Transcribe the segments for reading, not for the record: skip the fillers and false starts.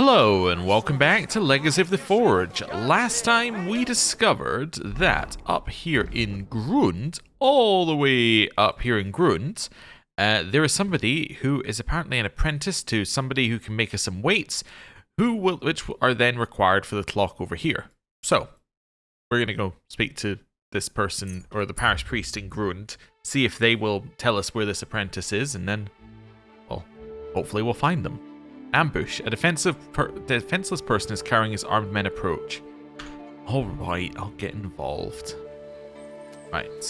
Hello and welcome back to Legacy of the Forge. Last time we discovered that up here in Grund, all the way up here in Grund, there is somebody who is apparently an apprentice to somebody who can make us some weights, which are then required for the clock over here. So, we're going to go speak to this person, or the parish priest in Grund, see if they will tell us where this apprentice is, and then, well, hopefully we'll find them. Ambush. A defenseless person is carrying his armed men approach. Alright, I'll get involved. Right,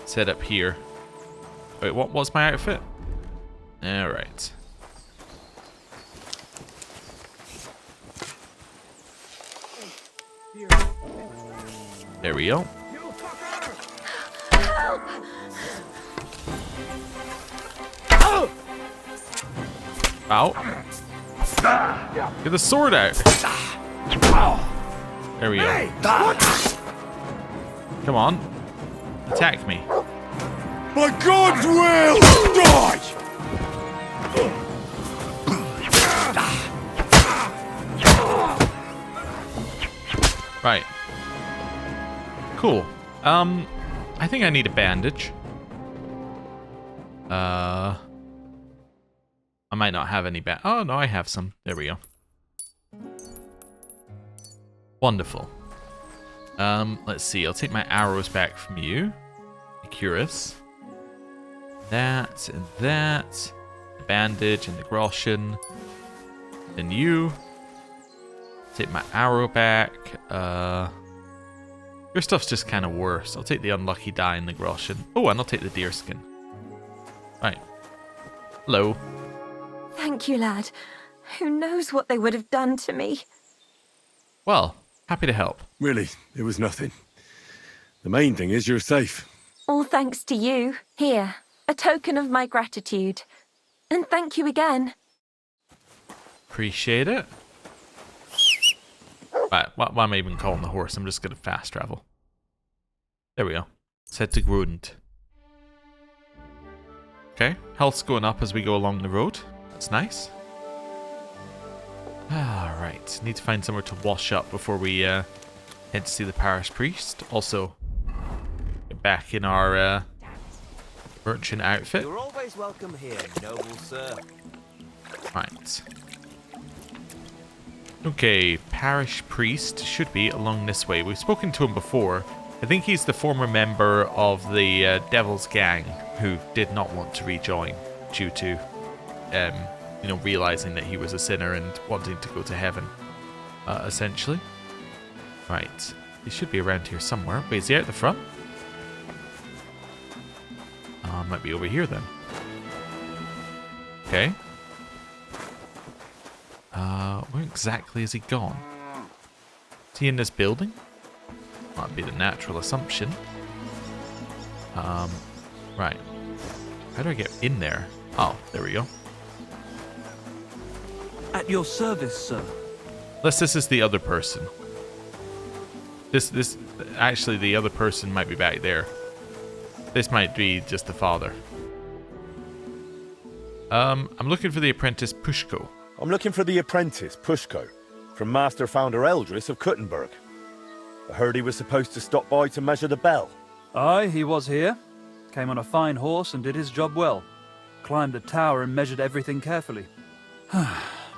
set up here. Wait, what was my outfit? Alright. There we go. Ow. Get the sword out. There we go. Come on. Attack me. By God's will, die! Right. Cool. I think I need a bandage. I might not have any oh, no, I have some. There we go. Wonderful. Let's see. I'll take my arrows back from you. Curious. That and that. The bandage and the groschen. Then you. Take my arrow back. Your stuff's just kind of worse. I'll take the unlucky die and the groschen. Oh, and I'll take the deer skin. Right. Hello. Thank you, lad. Who knows what they would have done to me? Well, happy to help. Really, it was nothing. The main thing is you're safe. All thanks to you. Here, a token of my gratitude. And thank you again. Appreciate it. Right, what am I even calling the horse? I'm just going to fast travel. There we go. Let's head to Grund. Okay, health's going up as we go along the road. That's nice. Alright, need to find somewhere to wash up before we head to see the parish priest. Also, get back in our merchant outfit. You're always welcome here, noble sir. Right. Okay, parish priest should be along this way. We've spoken to him before. I think he's the former member of the Devil's Gang who did not want to rejoin due to realizing that he was a sinner and wanting to go to heaven, essentially. Right, he should be around here somewhere. Wait, is he out the front? Might be over here then. Okay. Where exactly has he gone? Is he in this building? Might be the natural assumption. Right. How do I get in there? Oh, there we go. At your service, sir. Unless this is the other person. Actually, the other person might be back there. This might be just the father. I'm looking for the apprentice Pushko. I'm looking for the apprentice, Pushko, from Master Founder Eldris of Kuttenberg. I heard he was supposed to stop by to measure the bell. Aye, he was here. Came on a fine horse and did his job well. Climbed the tower and measured everything carefully.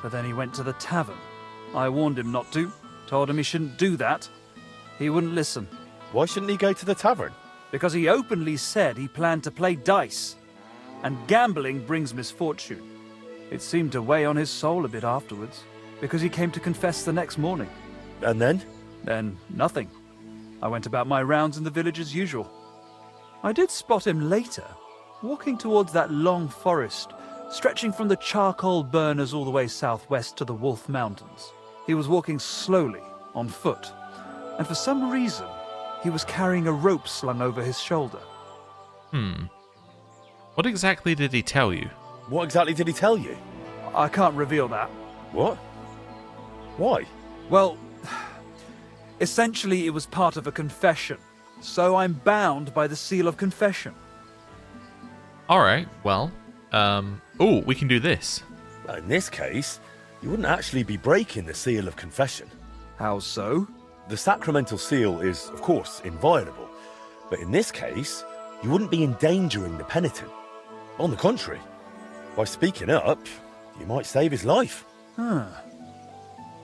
But then he went to the tavern. I warned him not to. Told him he shouldn't do that. He wouldn't listen. Why shouldn't he go to the tavern? Because he openly said he planned to play dice. And gambling brings misfortune. It seemed to weigh on his soul a bit afterwards, because he came to confess the next morning. And then? Then nothing. I went about my rounds in the village as usual. I did spot him later, walking towards that long forest, stretching from the charcoal burners all the way southwest to the Wolf Mountains. He was walking slowly, on foot, and for some reason, he was carrying a rope slung over his shoulder. What exactly did he tell you? What exactly did he tell you? I can't reveal that. What? Why? Well, essentially it was part of a confession, so I'm bound by the seal of confession. Alright, well, oh, we can do this. In this case, you wouldn't actually be breaking the seal of confession. How so? The sacramental seal is, of course, inviolable, but in this case, you wouldn't be endangering the penitent. On the contrary, by speaking up, you might save his life.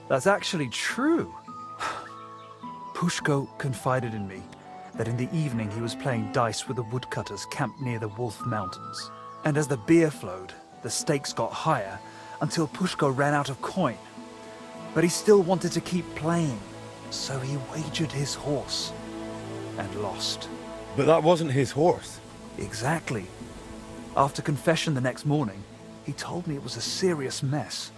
That's actually true. Pushko confided in me that in the evening he was playing dice with the woodcutters camped near the Wolf Mountains. And as the beer flowed, the stakes got higher until Pushko ran out of coin. But he still wanted to keep playing, so he wagered his horse and lost. But that wasn't his horse. Exactly. After confession the next morning, he told me it was a serious mess.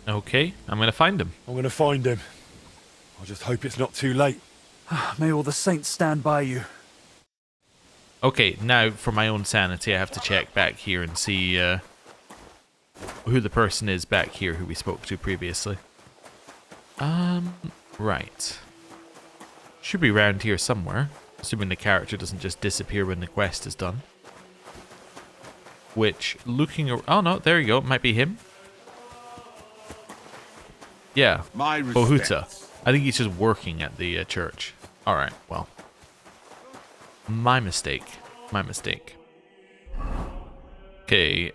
Okay, I'm going to find him. I'm going to find him. I just hope it's not too late. May all the saints stand by you. Okay, now for my own sanity, I have to check back here and see who the person is back here who we spoke to previously. Right. Should be around here somewhere, assuming the character doesn't just disappear when the quest is done. Which, oh no, there you go, it might be him. Yeah, Bohuta. I think he's just working at the church. Alright, well. My mistake. My mistake. Okay,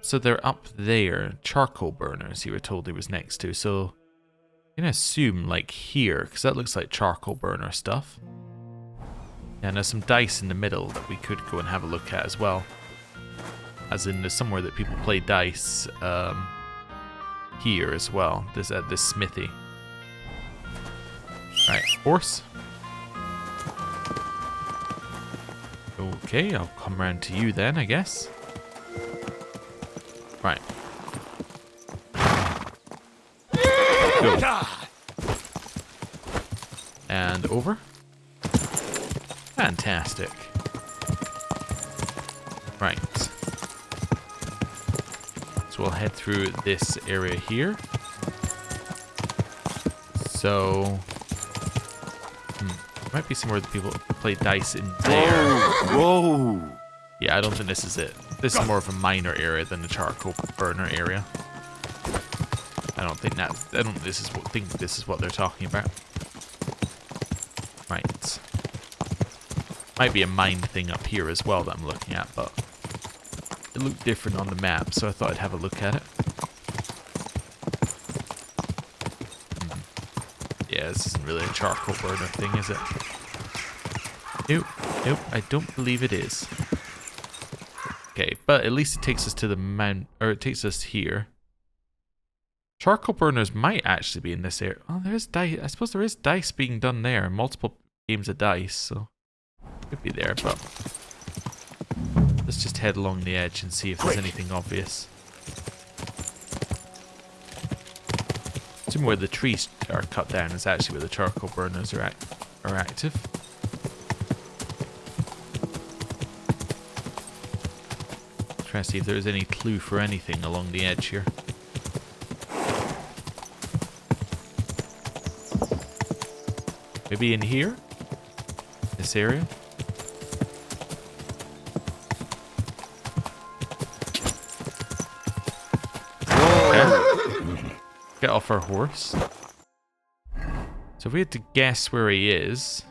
so they're up there. Charcoal burners, you were told he was next to, so I'm gonna assume, like, here, because that looks like charcoal burner stuff. And there's some dice in the middle that we could go and have a look at as well. As in, there's somewhere that people play dice, here as well. There's at this smithy. Right, horse. Okay, I'll come round to you then, I guess. Right. Go. And over. Fantastic. Right. So we'll head through this area here. So... might be somewhere that people play dice in there. Whoa! Yeah, I don't think this is it. This is more of a minor area than the charcoal burner area. I don't think this is what they're talking about. Right. Might be a mine thing up here as well that I'm looking at, but it looked different on the map, so I thought I'd have a look at it. Yeah, this isn't really a charcoal burner thing, is it? Nope, nope, I don't believe it is. Okay, but at least it takes us to the mount, or it takes us here. Charcoal burners might actually be in this area. Oh, there is dice. I suppose there is dice being done there. Multiple games of dice, so it could be there, but let's just head along the edge and see if there's anything obvious. Assuming where the trees are cut down is actually where the charcoal burners are active. Try to see if there's any clue for anything along the edge here. Maybe in here? This area? Okay. Get off our horse. So if we had to guess where he is...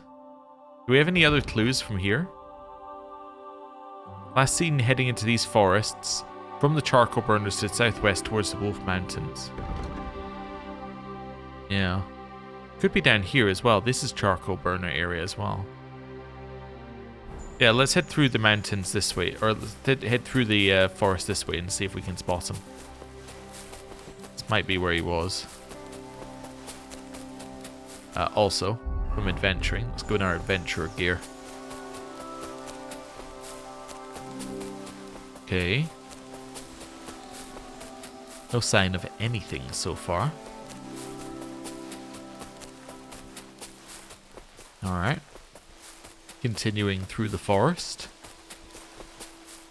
Do we have any other clues from here? Last seen heading into these forests from the charcoal burners to the southwest towards the Wolf Mountains. Yeah. Could be down here as well. This is charcoal burner area as well. Yeah, let's head through the mountains this way. Or let's head through the forest this way and see if we can spot him. This might be where he was. Also, from adventuring. Let's go in our adventurer gear. Okay. No sign of anything so far. Alright. Continuing through the forest.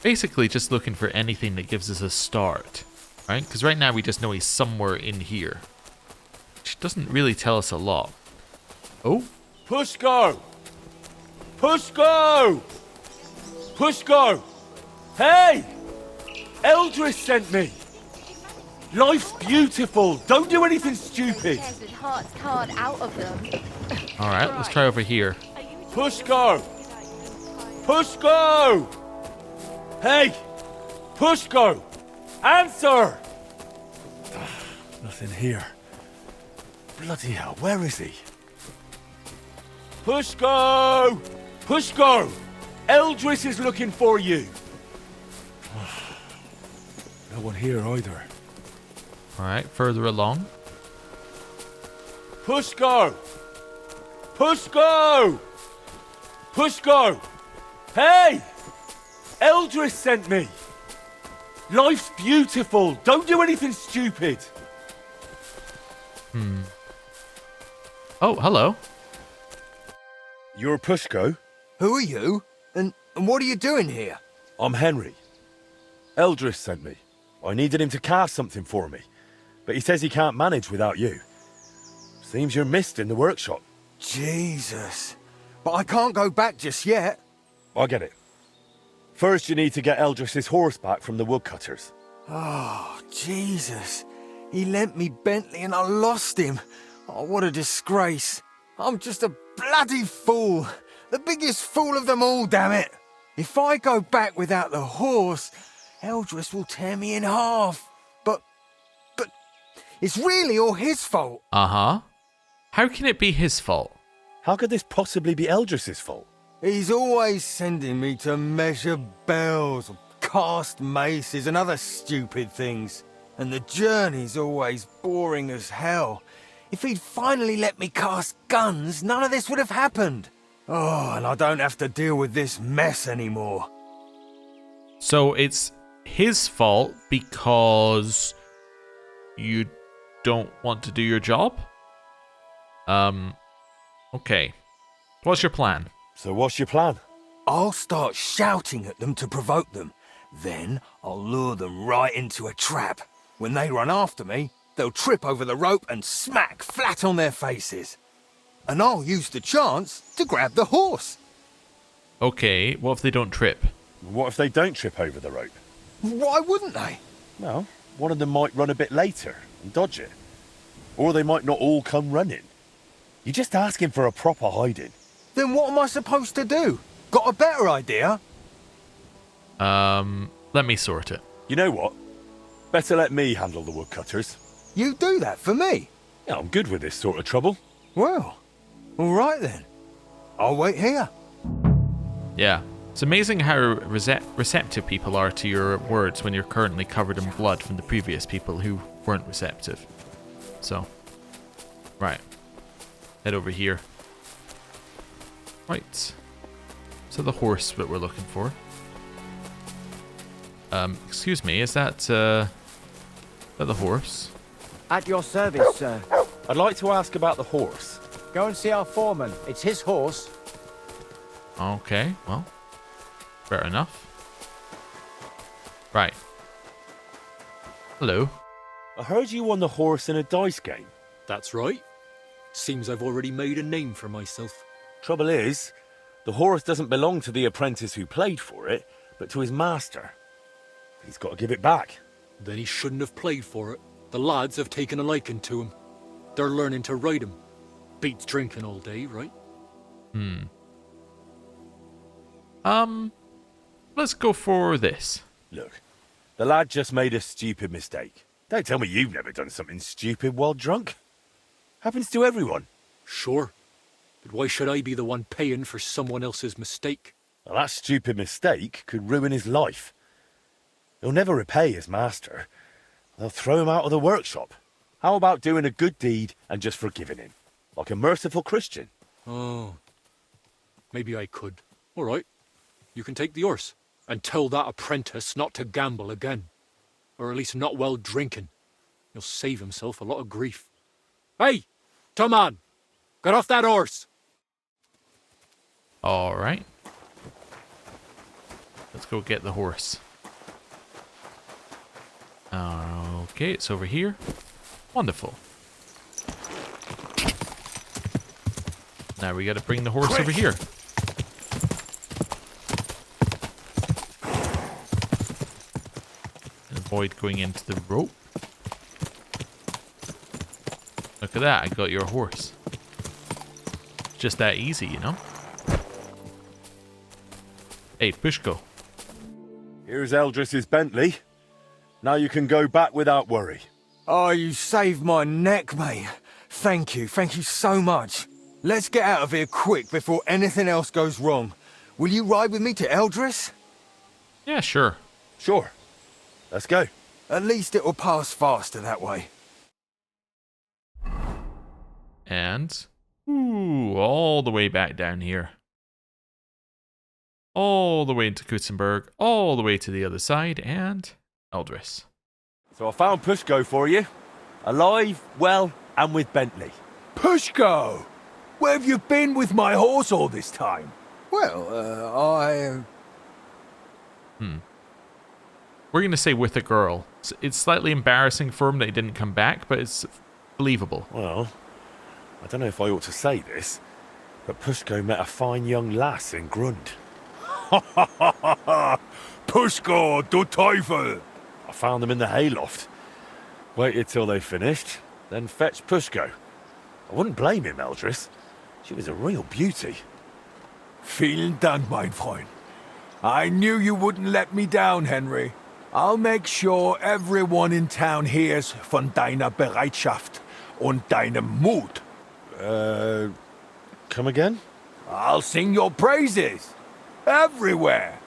Basically just looking for anything that gives us a start. Right? Because right now we just know he's somewhere in here. Which doesn't really tell us a lot. Oh? Pushko! Pushko! Pushko! Hey! Eldris sent me! Life's beautiful. Don't do anything stupid. Chairs with hearts carved out of them. Alright, let's try over here. Push go. Push go. Hey, push go. Answer. Nothing here. Bloody hell, where is he? Push go. Push go. Eldris is looking for you. No one here either. Alright, further along. Push go! Push go! Push go! Hey! Eldris sent me! Life's beautiful. Don't do anything stupid. Oh, hello. You're Pushko? Who are you? And what are you doing here? I'm Henry. Eldris sent me. I needed him to cast something for me, but he says he can't manage without you. Seems you're missed in the workshop. Jesus. But I can't go back just yet. I get it. First, you need to get Eldris's horse back from the woodcutters. Oh, Jesus. He lent me Bentley and I lost him. Oh, what a disgrace. I'm just a bloody fool. The biggest fool of them all, damn it. If I go back without the horse, Eldris will tear me in half. But it's really all his fault. Uh-huh. How can it be his fault? How could this possibly be Eldris's fault? He's always sending me to measure bells, cast maces and other stupid things. And the journey's always boring as hell. If he'd finally let me cast guns, none of this would have happened. Oh, and I don't have to deal with this mess anymore. So it's his fault because you don't want to do your job? Okay. What's your plan? So what's your plan? I'll start shouting at them to provoke them. Then I'll lure them right into a trap. When they run after me, they'll trip over the rope and smack flat on their faces. And I'll use the chance to grab the horse. Okay, what if they don't trip? What if they don't trip over the rope? Why wouldn't they? Well, one of them might run a bit later and dodge it. Or they might not all come running. You're just asking for a proper hiding. Then what am I supposed to do? Got a better idea? Let me sort it. You know what? Better let me handle the woodcutters. You do that for me? Yeah, I'm good with this sort of trouble. Well, all right then. I'll wait here. Yeah. It's amazing how receptive people are to your words when you're currently covered in blood from the previous people who weren't receptive. So, right. Head over here. Right. So the horse that we're looking for. Excuse me, is that the horse? At your service, sir. I'd like to ask about the horse. Go and see our foreman. It's his horse. Okay, well, fair enough. Right. Hello. I heard you won the horse in a dice game. That's right. Seems I've already made a name for myself. Trouble is, the horse doesn't belong to the apprentice who played for it, but to his master. He's got to give it back. Then he shouldn't have played for it. The lads have taken a liking to him. They're learning to ride him. Beats drinking all day, right? Let's go for this. Look, the lad just made a stupid mistake. Don't tell me you've never done something stupid while drunk. Happens to everyone. Sure. But why should I be the one paying for someone else's mistake? Well, that stupid mistake could ruin his life. He'll never repay his master. They'll throw him out of the workshop. How about doing a good deed and just forgiving him? Like a merciful Christian. Oh. Maybe I could. All right. You can take the horse. And tell that apprentice not to gamble again. Or at least not while drinking. He'll save himself a lot of grief. Hey! Come on! Get off that horse! Alright. Let's go get the horse. Okay, it's over here. Wonderful. Now we gotta bring the horse over here. And avoid going into the rope. Look at that, I got your horse. Just that easy, you know? Hey, Pushko. Here's Eldris's Bentley. Now you can go back without worry. Oh, you saved my neck, mate. Thank you so much. Let's get out of here quick before anything else goes wrong. Will you ride with me to Eldris? Yeah, sure. Sure. Let's go. At least it'll pass faster that way. And... ooh, all the way back down here. All the way into Kuttenberg, all the way to the other side, and Eldris. So I found Pushko for you. Alive, well, and with Bentley. Pushko! Where have you been with my horse all this time? Well, We're going to say with a girl. It's slightly embarrassing for him that he didn't come back, but it's believable. Well, I don't know if I ought to say this, but Pushko met a fine young lass in Grund. Pushko, du Teufel! I found them in the hayloft. Waited till they finished, then fetched Pushko. I wouldn't blame him, Eldris. She was a real beauty. Vielen Dank, mein Freund. I knew you wouldn't let me down, Henry. I'll make sure everyone in town hears von deiner Bereitschaft und deinem Mut. Come again? I'll sing your praises. Everywhere.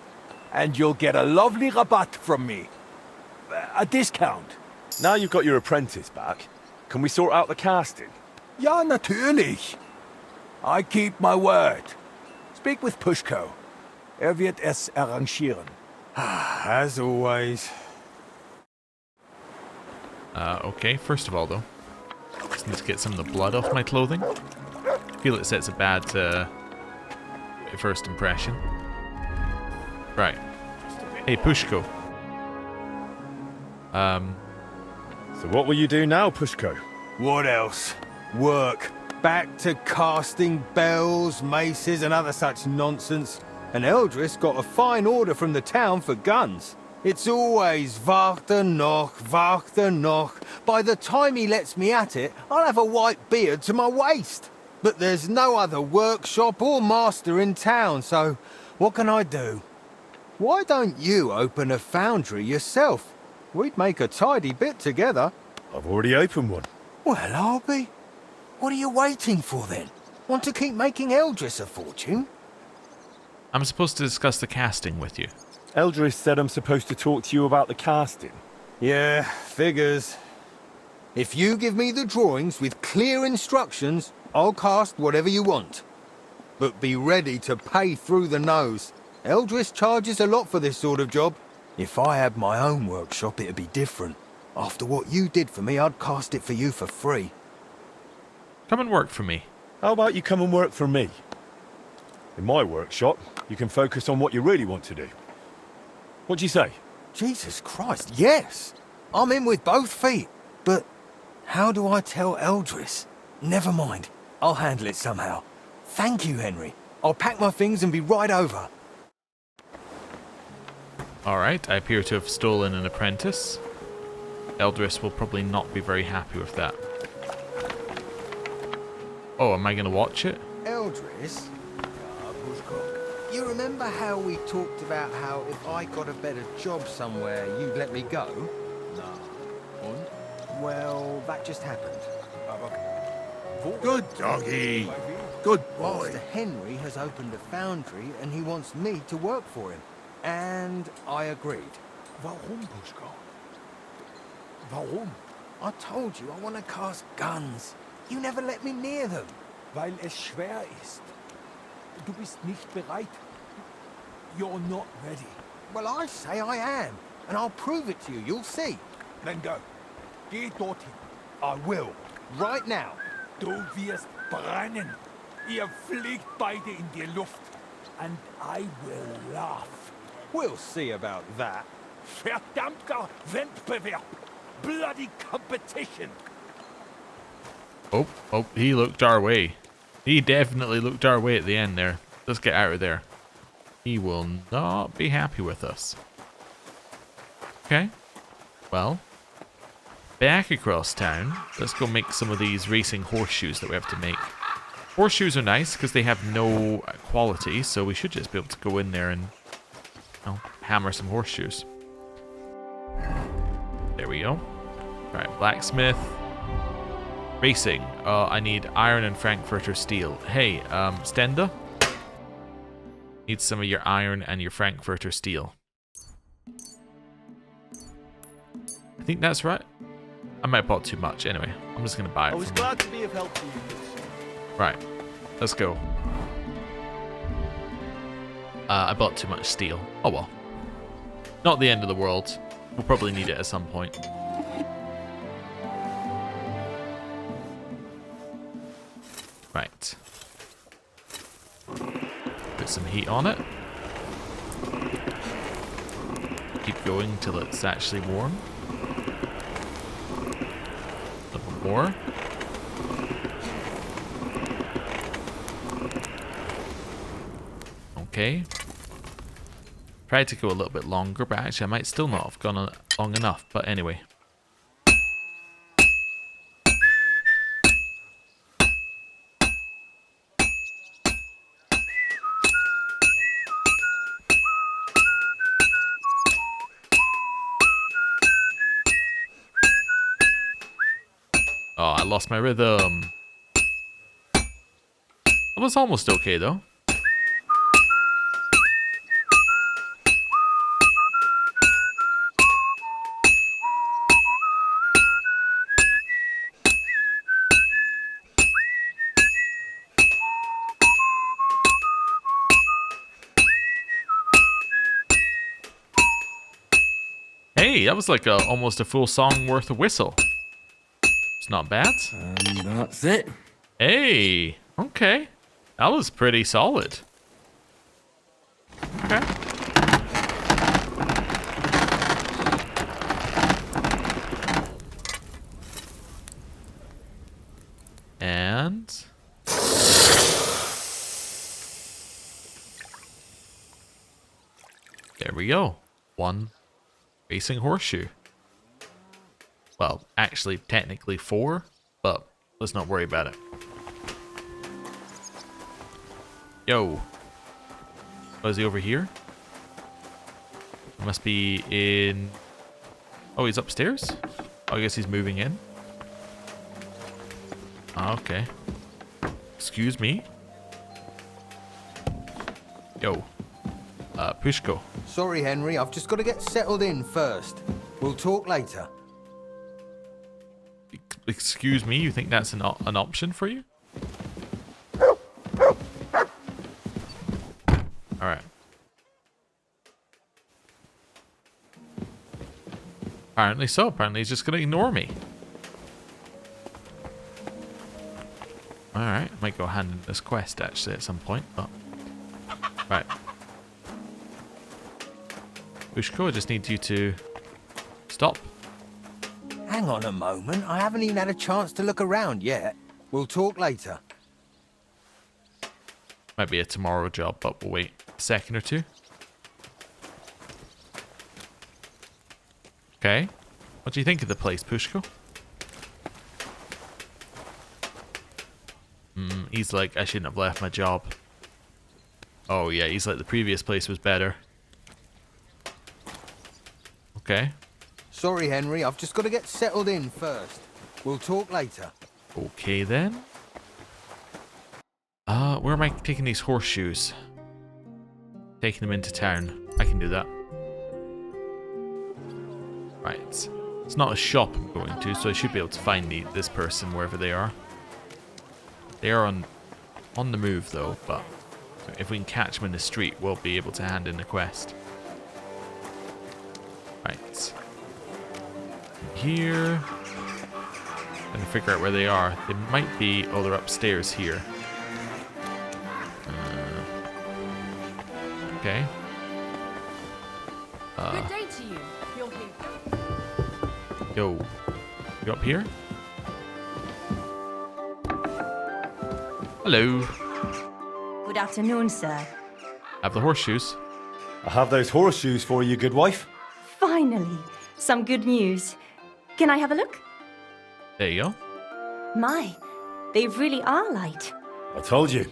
And you'll get a lovely rabatt from me. A discount. Now you've got your apprentice back, can we sort out the casting? Ja, natürlich. I keep my word. Speak with Pushko. Wird es arrangieren. as always. Okay, first of all, though, just need to get some of the blood off my clothing. I feel it sets a bad first impression. Right. Hey, Pushko. So what will you do now, Pushko? What else? Work. Back to casting bells, maces, and other such nonsense. And Eldris got a fine order from the town for guns. It's always warte noch, warte noch. By the time he lets me at it, I'll have a white beard to my waist. But there's no other workshop or master in town, so what can I do? Why don't you open a foundry yourself? We'd make a tidy bit together. I've already opened one. Well, I'll be. What are you waiting for then? Want to keep making Eldris a fortune? I'm supposed to discuss the casting with you. Eldris said I'm supposed to talk to you about the casting. Yeah, figures. If you give me the drawings with clear instructions, I'll cast whatever you want. But be ready to pay through the nose. Eldris charges a lot for this sort of job. If I had my own workshop, it'd be different. After what you did for me, I'd cast it for you for free. Come and work for me. How about you come and work for me? In my workshop, you can focus on what you really want to do. What do you say? Jesus Christ, yes! I'm in with both feet. But how do I tell Eldris? Never mind. I'll handle it somehow. Thank you, Henry. I'll pack my things and be right over. Alright, I appear to have stolen an apprentice. Eldris will probably not be very happy with that. Oh, am I going to watch it? Eldris? You remember how we talked about how if I got a better job somewhere, you'd let me go? No. And? Well, that just happened. Good doggy. Good boy. Master Henry has opened a foundry and he wants me to work for him. And I agreed. Warum, Pushko? Warum? I told you I want to cast guns. You never let me near them. Weil es schwer ist. Du bist nicht bereit. You're not ready. Well, I say I am. And I'll prove it to you. You'll see. Then go. Geh dorthin. I will. Right now. Du wirst brennen. Ihr fliegt beide in die Luft. And I will laugh. We'll see about that. Verdammter Wettbewerb. Bloody competition. Oh, he looked our way. He definitely looked our way at the end there. Let's get out of there. He will not be happy with us. Okay. Well, back across town. Let's go make some of these racing horseshoes that we have to make. Horseshoes are nice because they have no quality, so we should just be able to go in there and hammer some horseshoes. There we go. Alright, blacksmith. Racing. I need iron and Frankfurter steel. Hey, Stenda? Need some of your iron and your Frankfurter steel. I think that's right. I might have bought too much. Anyway, I'm just going to buy it. I was glad to be of help to you. Right, let's go. I bought too much steel. Oh well. Not the end of the world. We'll probably need it at some point. Right. Put some heat on it. Keep going till it's actually warm. A little more. Okay. Tried to go a little bit longer, but actually I might still not have gone long enough. But anyway. Oh, I lost my rhythm. It was almost okay though. Hey, that was like almost a full song worth of whistle. It's not bad. And that's it. Hey, okay. That was pretty solid. Okay. And... there we go. One racing horseshoe. Well, actually, technically 4, but let's not worry about it. Yo. Oh, is he over here? He must be in... oh, he's upstairs? Oh, I guess he's moving in. Okay. Excuse me. Yo. Pushko. Sorry, Henry, I've just got to get settled in first. We'll talk later. Excuse me, you think that's an option for you? Alright. Apparently so. Apparently he's just going to ignore me. Alright, I might go hand in this quest actually at some point, but... right. Pushko, I just need you to... stop. Hang on a moment, I haven't even had a chance to look around yet. We'll talk later. Might be a tomorrow job, but we'll wait a second or two. Okay. What do you think of the place, Pushko? He's like, I shouldn't have left my job. Oh yeah, he's like, the previous place was better. Okay. Sorry, Henry, I've just got to get settled in first. We'll talk later. Okay then. Where am I taking these horseshoes? Taking them into town. I can do that. Right. It's not a shop I'm going to, so I should be able to find this person wherever they are. They are on the move though, but if we can catch them in the street, we'll be able to hand in the quest. Right. Here. And figure out where they are. They might be... oh, they're upstairs here. Okay. Good day to you. You're here. Yo. You up here? Hello. Good afternoon, sir. Have the horseshoes. I have those horseshoes for you, good wife. Finally, some good news. Can I have a look? There you go. My, they really are light. I told you,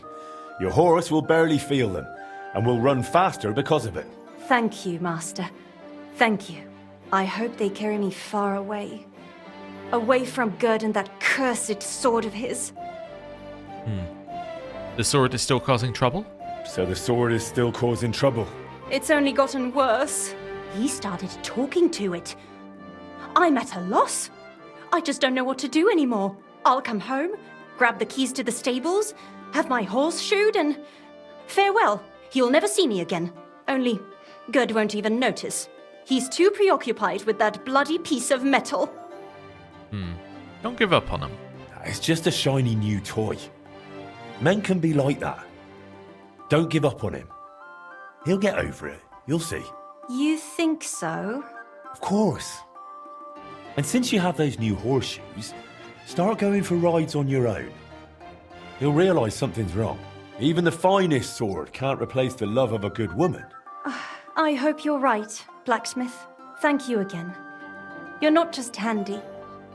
your horse will barely feel them, and will run faster because of it. Thank you, Master. Thank you. I hope they carry me far away. Away from Gerd and that cursed sword of his. The sword is still causing trouble? So the sword is still causing trouble. It's only gotten worse. He started talking to it. I'm at a loss. I just don't know what to do anymore. I'll come home, grab the keys to the stables, have my horse shoed, and farewell. He'll never see me again. Only Gerd won't even notice. He's too preoccupied with that bloody piece of metal. Don't give up on him. It's just a shiny new toy. Men can be like that. Don't give up on him. He'll get over it. You'll see. You think so? Of course. And since you have those new horseshoes, start going for rides on your own. He'll realise something's wrong. Even the finest sword can't replace the love of a good woman. I hope you're right, blacksmith. Thank you again. You're not just handy,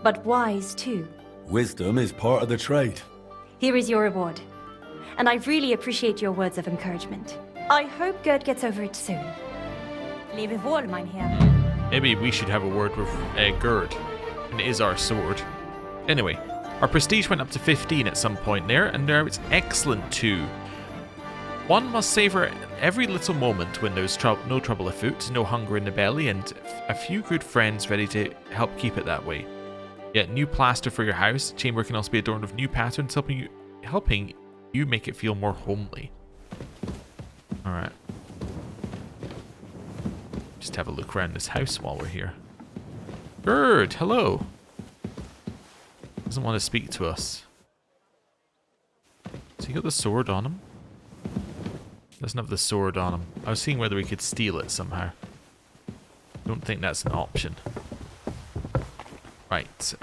but wise too. Wisdom is part of the trade. Here is your reward. And I really appreciate your words of encouragement. I hope Gerd gets over it soon. Leve wohl, mein Herr. Maybe we should have a word with Gerd. And it is our sword. Anyway, our prestige went up to 15 at some point there, and now it's excellent too. One must savour every little moment when there's no trouble afoot, no hunger in the belly, and a few good friends ready to help keep it that way. Get new plaster for your house. Chamber can also be adorned with new patterns, helping you make it feel more homely. Alright. Just have a look around this house while we're here. Gerd, hello. Doesn't want to speak to us. Has he got the sword on him? Doesn't have the sword on him. I was seeing whether we could steal it somehow. Don't think that's an option. Right.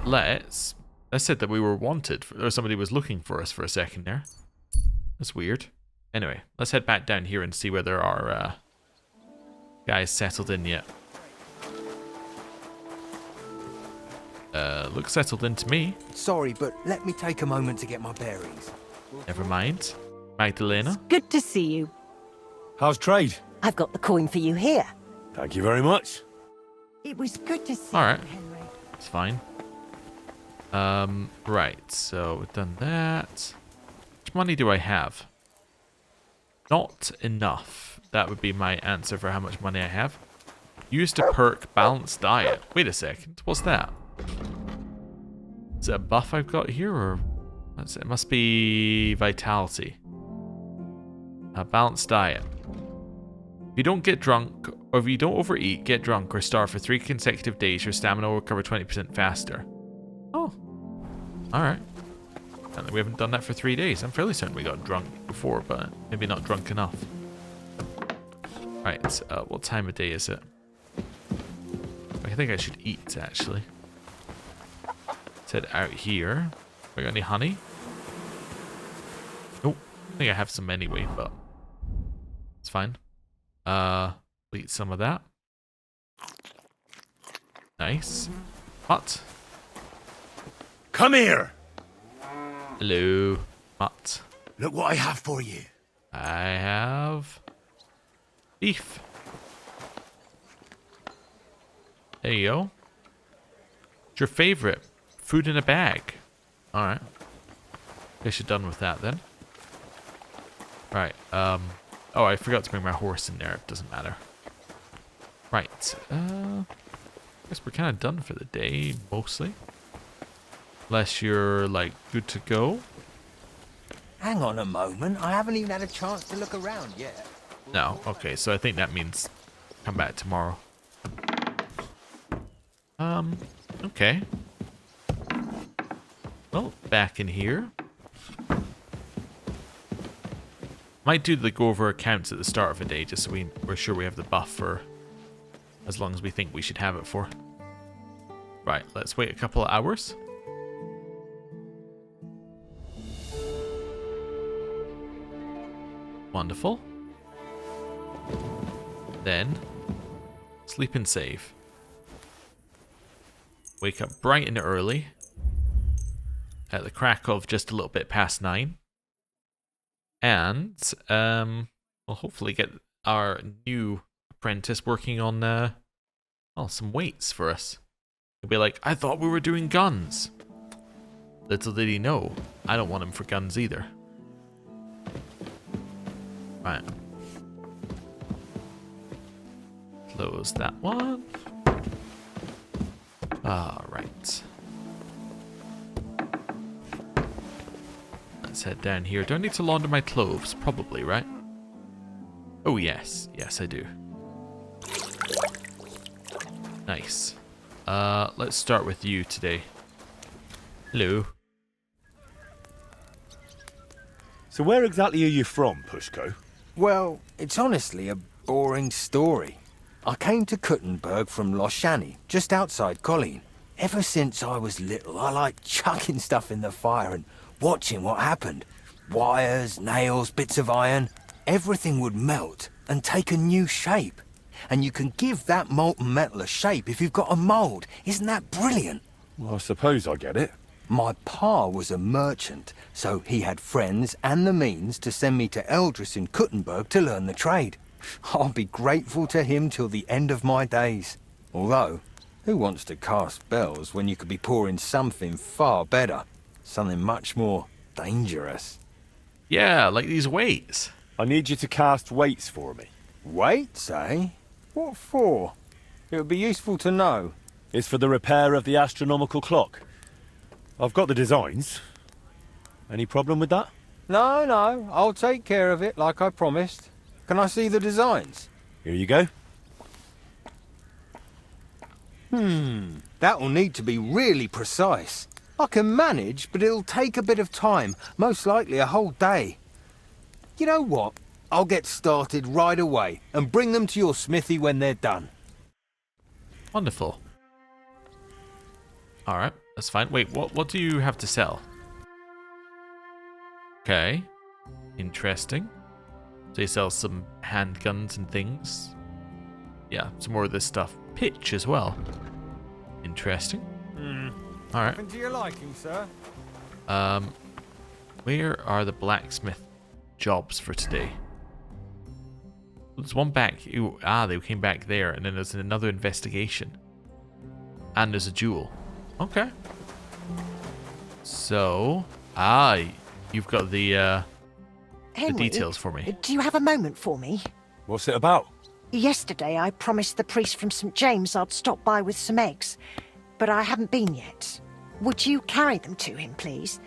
Let's... I said that we were wanted, or somebody was looking for us for a second there. That's weird. Anyway, let's head back down here and see whether our guys settled in yet. Looks settled in to me. Sorry, but let me take a moment to get my bearings. Never mind. Magdalena. Good to see you. How's trade? I've got the coin for you here. Thank you very much. It was good to see Alright. you, Henry. It's fine. Right, so we've done that. How much money do I have? Not enough. That would be my answer for how much money I have. Used to perk balanced diet. Wait a second. What's that? Is it a buff I've got here, or it must be vitality. A balanced diet. If you don't get drunk, or if you don't overeat, get drunk, or starve for 3 consecutive days, your stamina will recover 20% faster. Oh. Alright. We haven't done that for 3 days. I'm fairly certain we got drunk before, but maybe not drunk enough. Right, what time of day is it? I think I should eat, actually. Let's head out here. We got any honey? Nope. I think I have some anyway, but it's fine. We'll eat some of that. Nice. What? Come here! Hello. What? Look what I have for you. I have beef. There you go. What's your favorite? Food in a bag. Alright. Guess you're done with that then. Right. Oh, I forgot to bring my horse in there. It doesn't matter. Right. Guess we're kind of done for the day, mostly. Unless you're, like, good to go. Hang on a moment. I haven't even had a chance to look around yet. No. Okay, so I think that means come back tomorrow. Okay. Well, back in here. Might do the go over accounts at the start of a day, just so we're sure we have the buff for as long as we think we should have it for. Right, let's wait a couple of hours. Wonderful. Then, sleep and save. wake up bright and early at the crack of just a little bit past 9. And we'll hopefully get our new apprentice working on well, some weights for us. He'll be like, I thought we were doing guns. Little did he know, I don't want him for guns either. Right. Close that one. Alright. Let's head down here. Do I need to launder my clothes? Probably, right? Oh, yes. Yes, I do. Nice. Let's start with you today. Hello. So where exactly are you from, Pushko? Well, it's honestly a boring story. I came to Kuttenberg from Loshani, just outside Colleen. Ever since I was little, I liked chucking stuff in the fire and watching what happened. Wires, nails, bits of iron. Everything would melt and take a new shape. And you can give that molten metal a shape if you've got a mould. Isn't that brilliant? Well, I suppose I get it. My pa was a merchant, so he had friends and the means to send me to Eldris in Kuttenberg to learn the trade. I'll be grateful to him till the end of my days. Although, who wants to cast spells when you could be pouring something far better? Something much more dangerous. Yeah, like these weights. I need you to cast weights for me. Weights, eh? What for? It would be useful to know. It's for the repair of the astronomical clock. I've got the designs. Any problem with that? No, no, I'll take care of it like I promised. Can I see the designs? Here you go. That'll need to be really precise. I can manage, but it'll take a bit of time, most likely a whole day. You know what? I'll get started right away and bring them to your smithy when they're done. Wonderful. Alright, that's fine. Wait, what do you have to sell? Okay. Interesting. So you sell some handguns and things. Yeah, some more of this stuff. Pitch as well. Interesting. Alright. And to your liking, sir? Where are the blacksmith jobs for today? There's one back. They came back there, and then there's another investigation. And there's a duel. Okay. So, you've got the Henry, details for me. Do you have a moment for me? What's it about? Yesterday I promised the priest from St. James I'd stop by with some eggs, but I haven't been yet. Would you carry them to him, please?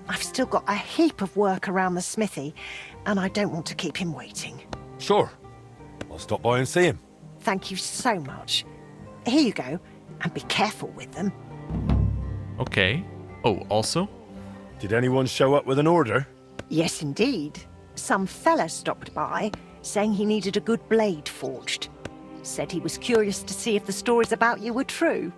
I've still got a heap of work around the smithy, and I don't want to keep him waiting. Sure. I'll stop by and see him. Thank you so much. Here you go, and be careful with them. Okay. Oh, also? Did anyone show up with an order? Yes, indeed. Some fella stopped by, saying he needed a good blade forged. Said he was curious to see if the stories about you were true.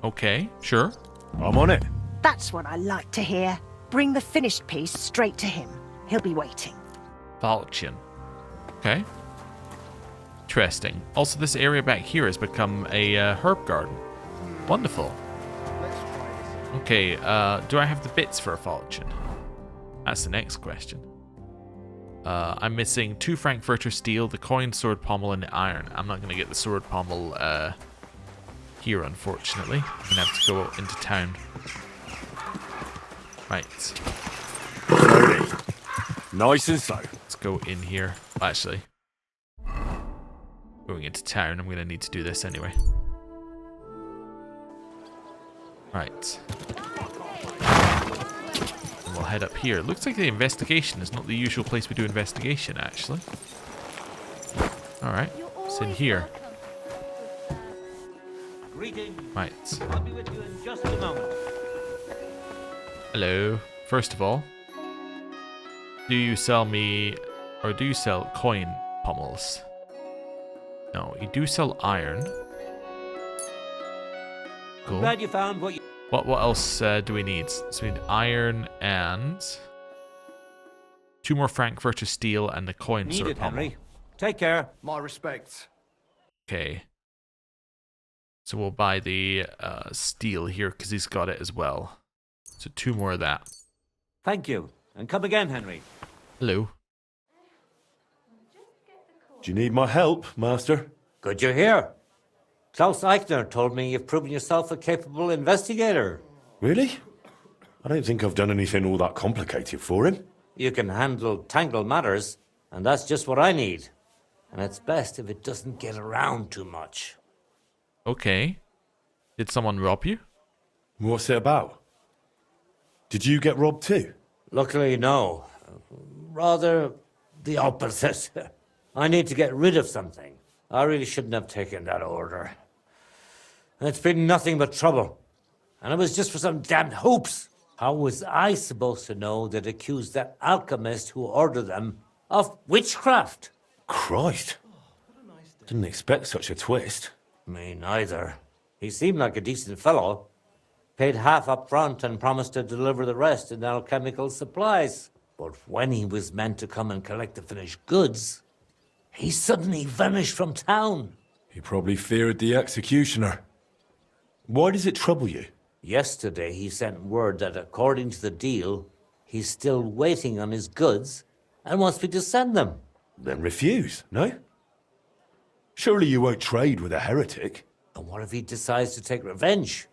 Okay, sure. I'm on it. That's what I like to hear. Bring the finished piece straight to him. He'll be waiting. Falchion. Okay. Interesting. Also, this area back here has become a herb garden. Wonderful. Let's try this. Okay, do I have the bits for a falchion? That's the next question. I'm missing 2 Frankfurter steel, the coin, sword pommel, and the iron. I'm not going to get the sword pommel here, unfortunately. I'm going to have to go into town. Right. Ready. Nice and slow. Let's go in here. Actually, going into town, I'm going to need to do this anyway. Right. And we'll head up here. Looks like the investigation is not the usual place we do investigation, actually. Alright, it's in here. Right. I'll be with you in just a moment. Hello. First of all, do you sell me, or do you sell coin pommels? No, you do sell iron. Cool. Glad you found what you... What else do we need? So we need iron and 2 more Frankfurter steel and the coin Need sword it, pommel. Henry. Take care. My respects. Okay. So we'll buy the steel here because he's got it as well. So 2 more of that. Thank you. And come again, Henry. Hello. Do you need my help, Master? Good you're here. Klaus Eichner told me you've proven yourself a capable investigator. Really? I don't think I've done anything all that complicated for him. You can handle tangled matters, and that's just what I need. And it's best if it doesn't get around too much. Okay. Did someone rob you? What's it about? Did you get robbed too? Luckily, no. Rather, the opposite. I need to get rid of something. I really shouldn't have taken that order. It's been nothing but trouble. And it was just for some damned hoops. How was I supposed to know they'd accuse that alchemist who ordered them of witchcraft? Christ. Didn't expect such a twist. Me neither. He seemed like a decent fellow. Paid half up front and promised to deliver the rest in alchemical supplies. But when he was meant to come and collect the finished goods, he suddenly vanished from town. He probably feared the executioner. Why does it trouble you? Yesterday he sent word that according to the deal, he's still waiting on his goods and wants me to send them. Then refuse, no? Surely you won't trade with a heretic. And what if he decides to take revenge?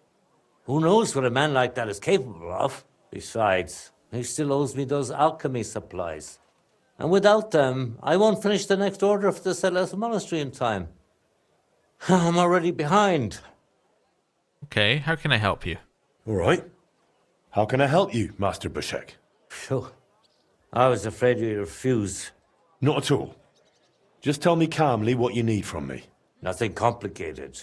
Who knows what a man like that is capable of? Besides, he still owes me those alchemy supplies. And without them, I won't finish the next order for the Celeste Monastery in time. I'm already behind. Okay, how can I help you? All right. How can I help you, Master Bushek? Phew. I was afraid you'd refuse. Not at all. Just tell me calmly what you need from me. Nothing complicated.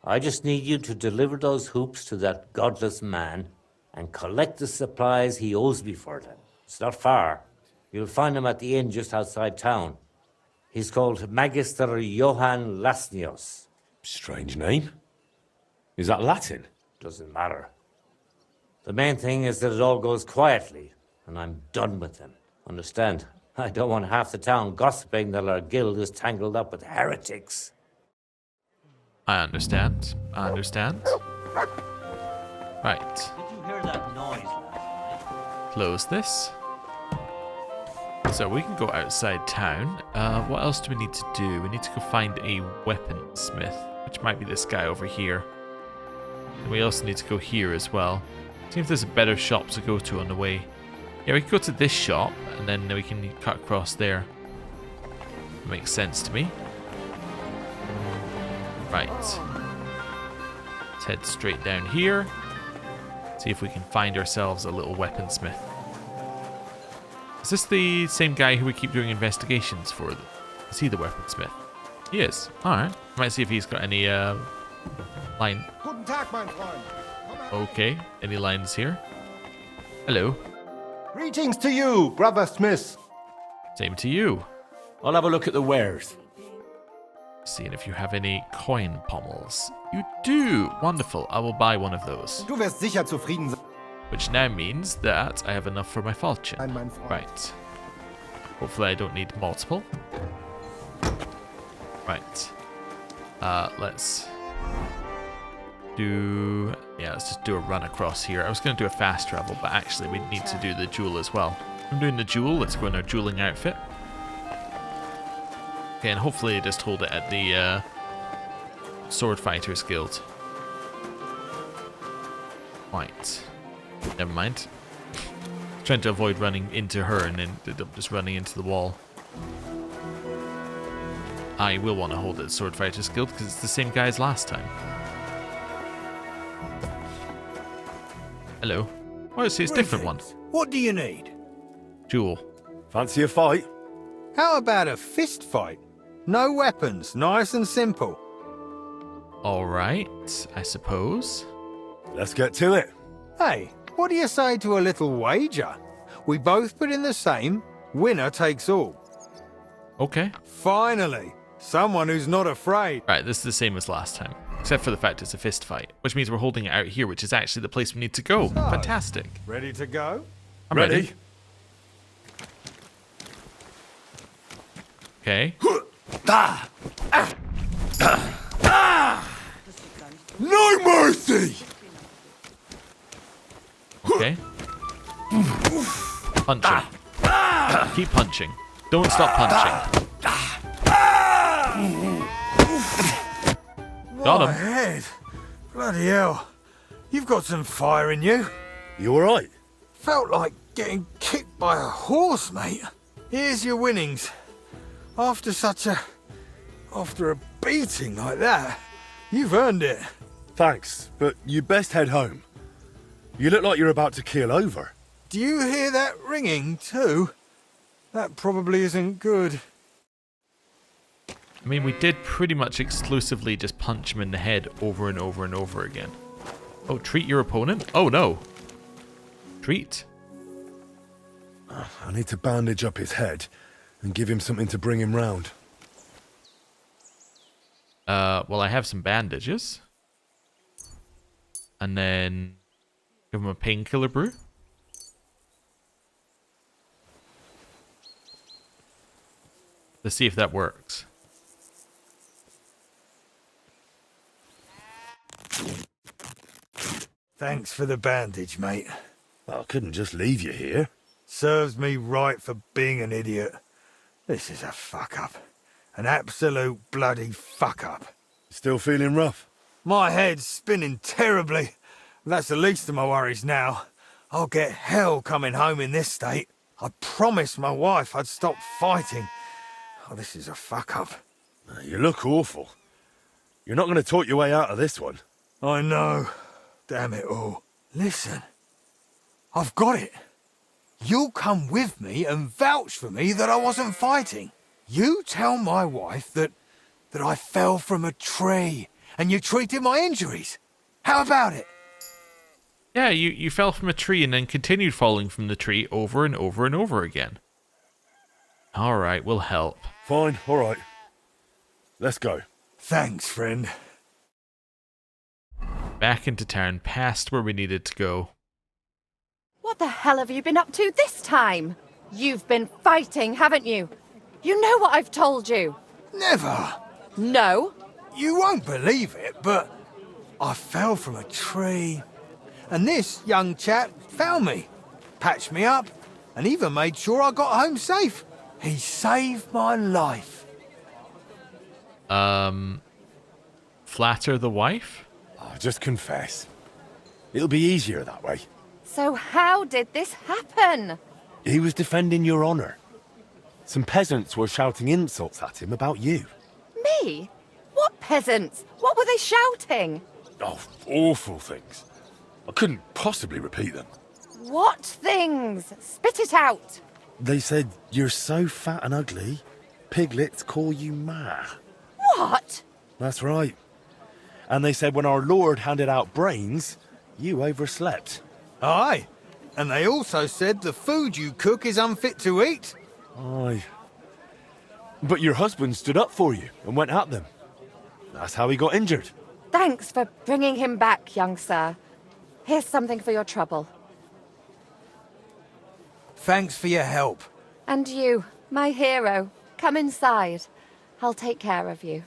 I just need you to deliver those hoops to that godless man and collect the supplies he owes me for them. It's not far. You'll find him at the inn just outside town. He's called Magister Johann Lasnios. Strange name. Is that Latin? Doesn't matter. The main thing is that it all goes quietly, and I'm done with him. Understand? I don't want half the town gossiping that our guild is tangled up with heretics. I understand. I understand. Right. Did you hear that noise last night? Close this. So we can go outside town. What else do we need to do? We need to go find a weaponsmith, which might be this guy over here. And we also need to go here as well. See if there's a better shop to go to on the way. Yeah, we can go to this shop, and then we can cut across there. Makes sense to me. Right. Let's head straight down here. See if we can find ourselves a little weaponsmith. Is this the same guy who we keep doing investigations for? Is he the weaponsmith? He is. Alright. Might see if he's got any line. Guten Tag, mein Freund. Okay. Any lines here? Hello. Greetings to you, Brother Smith. Same to you. I'll have a look at the wares. Seeing if you have any coin pommels. You do! Wonderful. I will buy one of those. Du wirst sicher zufrieden sein. Which now means that I have enough for my falchion. Mein Freund. Right. Hopefully I don't need multiple. Right. Let's do... Yeah, let's just do a run across here. I was going to do a fast travel, but actually we need to do the duel as well. I'm doing the duel. Let's go in our dueling outfit. Okay, and hopefully I just hold it at the Sword Fighters Guild. Right. Never mind. Trying to avoid running into her and then end up just running into the wall. I will want to hold it at Sword Fighters Guild because it's the same guy as last time. Hello. Oh, it's a different one. What do you need? Duel. Fancy a fight? How about a fist fight? No weapons, nice and simple. Alright, I suppose. Let's get to it. Hey, what do you say to a little wager? We both put in the same, winner takes all. Okay. Finally, someone who's not afraid. Right, this is the same as last time. Except for the fact it's a fist fight. Which means we're holding it out here, which is actually the place we need to go. So, Fantastic. Ready to go? I'm ready. Okay. No mercy! Okay. Punching. Keep punching. Don't stop punching. Got My him. head. Bloody hell. You've got some fire in you. You alright? Felt like getting kicked by a horse, mate. Here's your winnings. After a beating like that, you've earned it. Thanks, but you best head home. You look like you're about to keel over. Do you hear that ringing too? That probably isn't good. I mean, we did pretty much exclusively just punch him in the head over and over and over again. Oh, treat your opponent? Oh, no. Treat. I need to bandage up his head and give him something to bring him round. Well, I have some bandages. And then give him a painkiller brew. Let's see if that works. Thanks for the bandage, mate. Well, I couldn't just leave you here. Serves me right for being an idiot. This is a fuck-up. An absolute bloody fuck-up. Still feeling rough? My head's spinning terribly. That's the least of my worries now. I'll get hell coming home in this state. I promised my wife I'd stop fighting. Oh, this is a fuck-up. You look awful. You're not going to talk your way out of this one. I know. Damn it all. Listen. I've got it. You'll come with me and vouch for me that I wasn't fighting. You tell my wife that I fell from a tree and you treated my injuries. How about it? Yeah, you fell from a tree and then continued falling from the tree over and over and over again. Alright, we'll help. Fine, alright. Let's go. Thanks, friend. Back into town, past where we needed to go. What the hell have you been up to this time? You've been fighting, haven't you? You know what I've told you. Never. No. You won't believe it, but I fell from a tree. And this young chap found me, patched me up, and even made sure I got home safe. He saved my life. Flatter the wife? Oh, just confess. It'll be easier that way. So how did this happen? He was defending your honour. Some peasants were shouting insults at him about you. Me? What peasants? What were they shouting? Oh, awful things. I couldn't possibly repeat them. What things? Spit it out. They said, you're so fat and ugly, piglets call you Ma. What? That's right. And they said when our Lord handed out brains, you overslept. Aye. And they also said the food you cook is unfit to eat. Aye. But your husband stood up for you and went at them. That's how he got injured. Thanks for bringing him back, young sir. Here's something for your trouble. Thanks for your help. And you, my hero, come inside. I'll take care of you.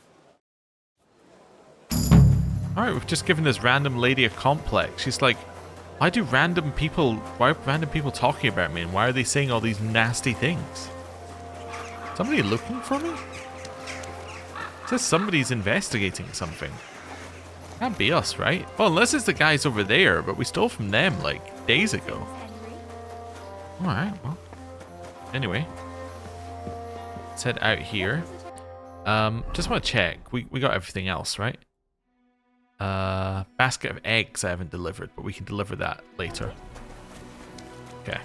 Alright, we've just given this random lady a complex. She's like, why are random people talking about me, and why are they saying all these nasty things? Somebody looking for me? It says somebody's investigating something. Can't be us, right? Well, unless it's the guys over there, but we stole from them like days ago. Alright, well. Anyway. Let's head out here. Just want to check. We got everything else, right? Basket of eggs I haven't delivered, but we can deliver that later. Okay.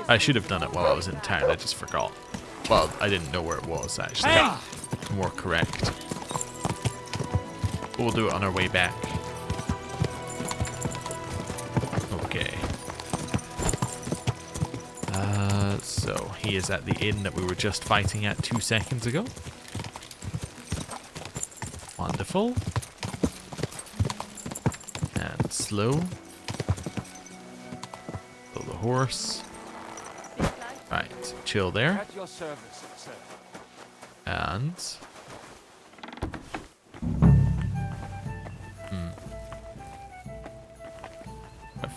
I should have done it while I was in town. I just forgot. Well, I didn't know where it was, actually. More correct. We'll do it on our way back. Okay. So he is at the inn that we were just fighting at 2 seconds ago. Wonderful. And slow. Pull the horse. Right, chill there. At your service, sir. And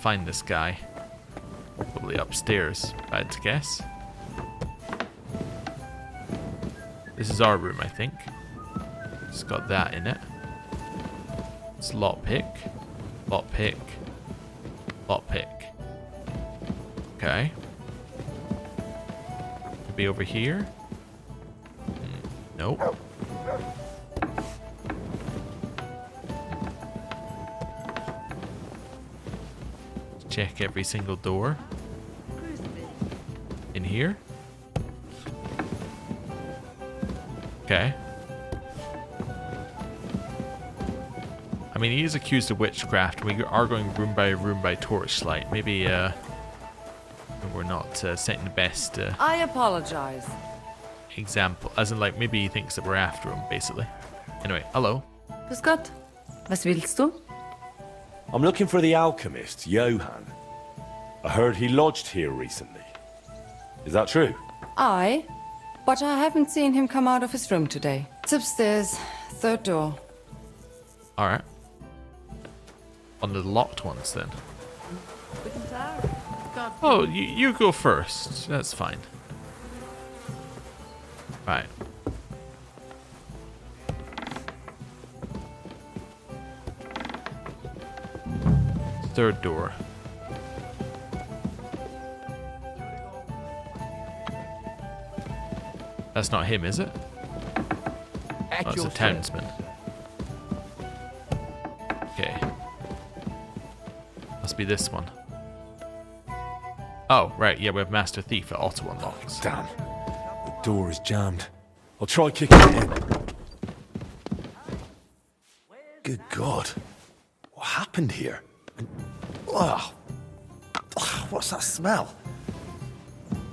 find this guy. Probably upstairs, if I had to guess. This is our room, I think. It's got that in it. It's lockpick. Lockpick. Lockpick. Okay. Could be over here. Nope. Check every single door. In here. Okay. I mean, he is accused of witchcraft. We are going room by torchlight. Maybe we're not setting the best I apologize. example. As in, like, maybe he thinks that we're after him, basically. Anyway, hello. Grüß Gott. Was willst du? I'm looking for the alchemist, Johann. I heard he lodged here recently. Is that true? Aye, but I haven't seen him come out of his room today. It's upstairs, third door. Alright. On the locked ones, then. Oh, you go first. That's fine. Right. Third door. That's not him, is it? Oh, it's a townsman. Okay. Must be this one. Oh, right, yeah, we have Master Thief. It auto unlocks. Damn. The door is jammed. I'll try kicking it in. Good God. What happened here? Oh, what's that smell?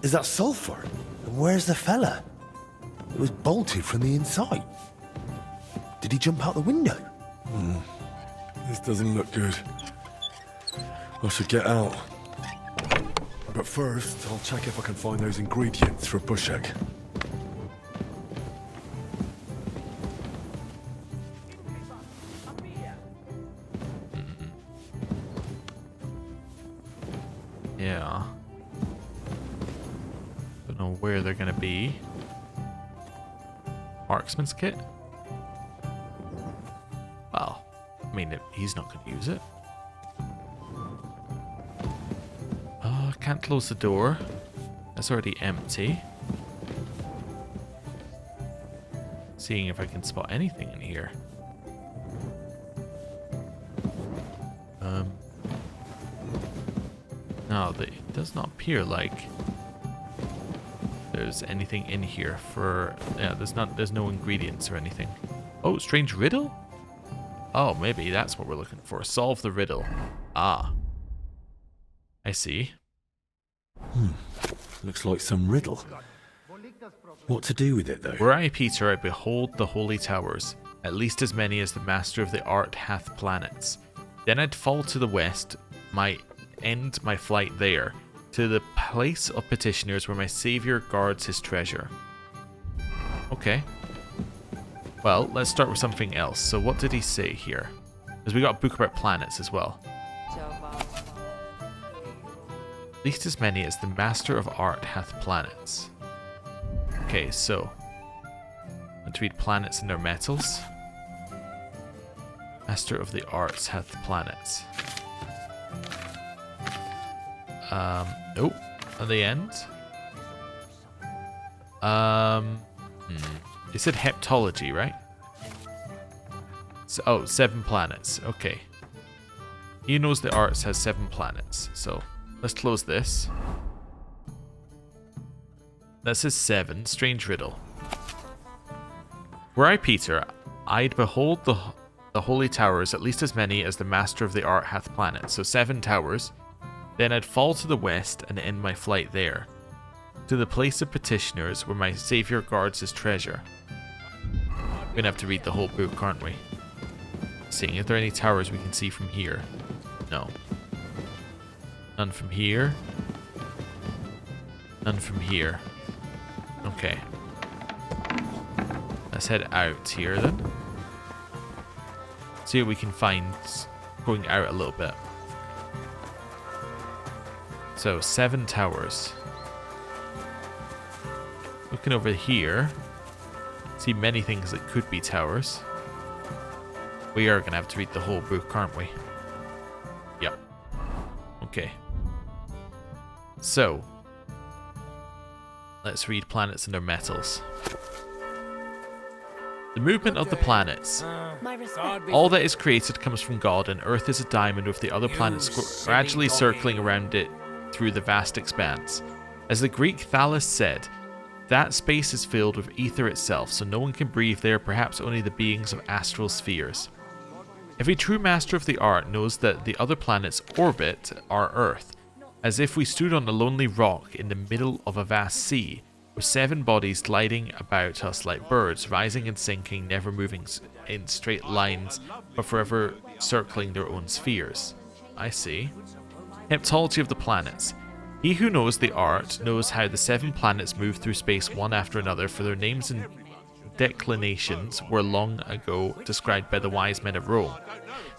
Is that sulfur? And where's the fella? It was bolted from the inside. Did he jump out the window? This doesn't look good. I should get out. But first, I'll check if I can find those ingredients for bush egg. Yeah. Don't know where they're gonna be. Marksman's kit? Well, I mean, he's not gonna use it. Can't close the door. That's already empty. Seeing if I can spot anything in here. No, it does not appear like there's anything in here for... Yeah, there's no ingredients or anything. Oh, strange riddle? Oh, maybe that's what we're looking for. Solve the riddle. Ah. I see. Looks like some riddle. What to do with it, though? Were I Peter, I behold the holy towers, at least as many as the master of the art hath planets. Then I'd fall to the west, might end my flight there, to the place of petitioners where my saviour guards his treasure. Okay. Well, let's start with something else. So what did he say here? Because we got a book about planets as well. At least as many as the master of art hath planets. Okay, so let's read planets and their metals. Master of the arts hath planets. Nope. At the end. It said heptology, right? So, oh, 7 planets. Okay. He knows the arts has 7 planets, so let's close this. That says 7. Strange riddle. Were I Peter, I'd behold the holy towers, at least as many as the master of the art hath planets. So 7 towers. Then I'd fall to the west and end my flight there, to the place of petitioners where my saviour guards his treasure. We're gonna have to read the whole book, aren't we? Seeing if there are any towers we can see from here. No. None from here. None from here. Okay. Let's head out here then. See what we can find going out a little bit. So 7 towers. Looking over here, see many things that could be towers. We are going to have to read the whole book, aren't we? Yep. Okay. So, let's read planets and their metals. The movement of the planets. All that is created comes from God, and Earth is a diamond with the other planets gradually circling around it through the vast expanse. As the Greek Thales said, that space is filled with ether itself, so no one can breathe there, perhaps only the beings of astral spheres. Every true master of the art knows that the other planets orbit our Earth, as if we stood on a lonely rock in the middle of a vast sea, with 7 bodies gliding about us like birds, rising and sinking, never moving in straight lines, but forever circling their own spheres. I see. Heptology of the planets. He who knows the art knows how the 7 planets move through space one after another, for their names and declinations were long ago described by the wise men of Rome.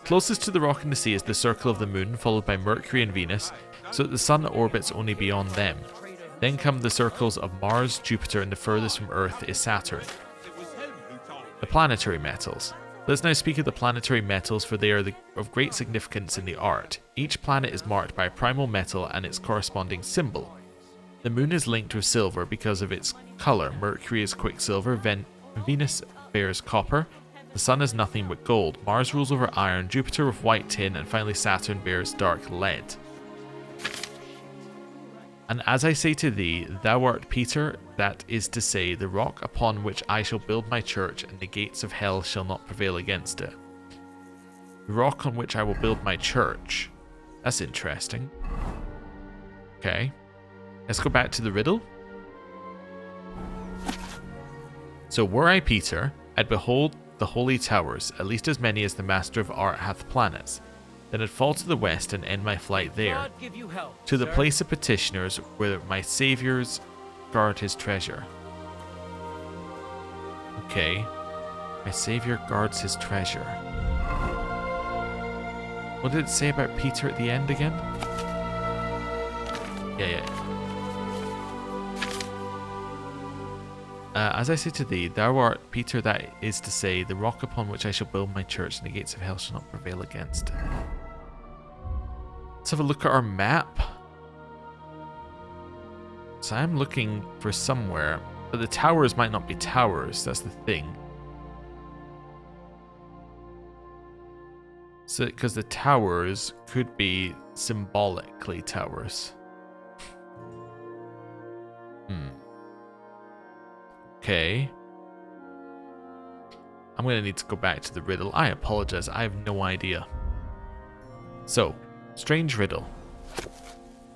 Closest to the rock in the sea is the circle of the moon, followed by Mercury and Venus, so that the sun orbits only beyond them. Then come the circles of Mars, Jupiter, and the furthest from Earth is Saturn. The planetary metals. Let's now speak of the planetary metals, for they are of great significance in the art. Each planet is marked by a primal metal and its corresponding symbol. The moon is linked with silver because of its color. Mercury is quicksilver, Venus bears copper, the sun is nothing but gold, Mars rules over iron, Jupiter with white tin, and finally Saturn bears dark lead. And as I say to thee, thou art Peter, that is to say, the rock upon which I shall build my church, and the gates of hell shall not prevail against it. The rock on which I will build my church. That's interesting. Okay. Let's go back to the riddle. So were I Peter, I'd behold the holy towers, at least as many as the master of art hath planets. Then I'd fall to the west and end my flight there, to the place of petitioners, where my Saviour's guard his treasure. Okay. My Saviour guards his treasure. What did it say about Peter at the end again? Yeah. As I say to thee, thou art Peter, that is to say, the rock upon which I shall build my church, and the gates of hell shall not prevail against it. Let's have a look at our map. So I'm looking for somewhere, but the towers might not be towers, that's the thing. So, because the towers could be symbolically towers. Okay. I'm going to need to go back to the riddle. I apologize, I have no idea. So, strange riddle.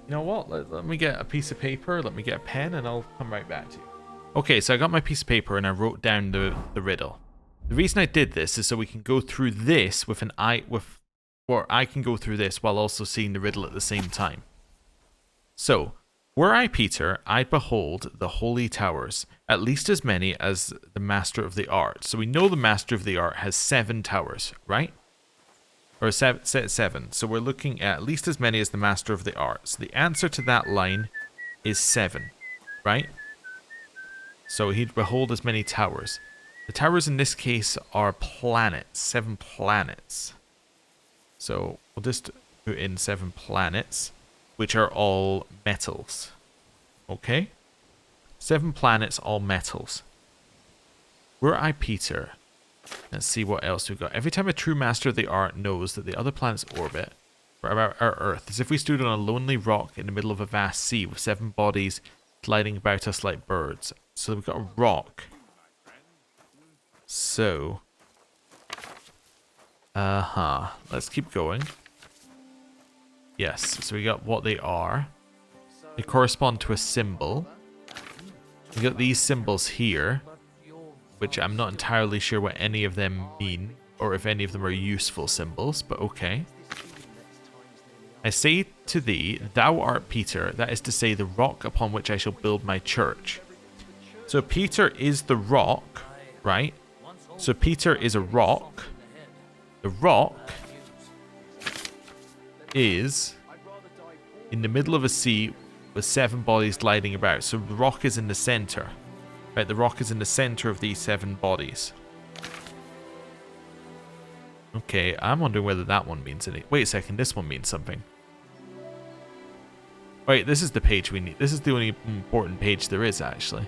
You know what? Let me get a piece of paper, let me get a pen, and I'll come right back to you. Okay, so I got my piece of paper and I wrote down the riddle. The reason I did this is so we can go through this or I can go through this while also seeing the riddle at the same time. So, were I Peter, I'd behold the holy towers, at least as many as the master of the art. So we know the master of the art has 7 towers, right? Or 7. So we're looking at least as many as the master of the art. So the answer to that line is 7, right? So he'd behold as many towers. The towers in this case are planets, 7 planets. So we'll just put in 7 planets, which are all metals. Okay? 7 planets, all metals. Were I Peter, let's see what else we've got. Every time a true master of the art knows that the other planets orbit about our Earth, as if we stood on a lonely rock in the middle of a vast sea with 7 bodies gliding about us like birds. So we've got a rock. So, let's keep going. Yes, so we got what they are. They correspond to a symbol. We got these symbols here, which I'm not entirely sure what any of them mean, or if any of them are useful symbols, but okay. I say to thee, thou art Peter, that is to say, the rock upon which I shall build my church. So Peter is the rock, right? So Peter is a rock. The rock is in the middle of a sea with 7 bodies gliding about. So the rock is in the center. Right, the rock is in the center of these 7 bodies. Okay, I'm wondering whether that one means anything. Wait a second, this one means something. Wait, this is the page we need. This is the only important page there is, actually.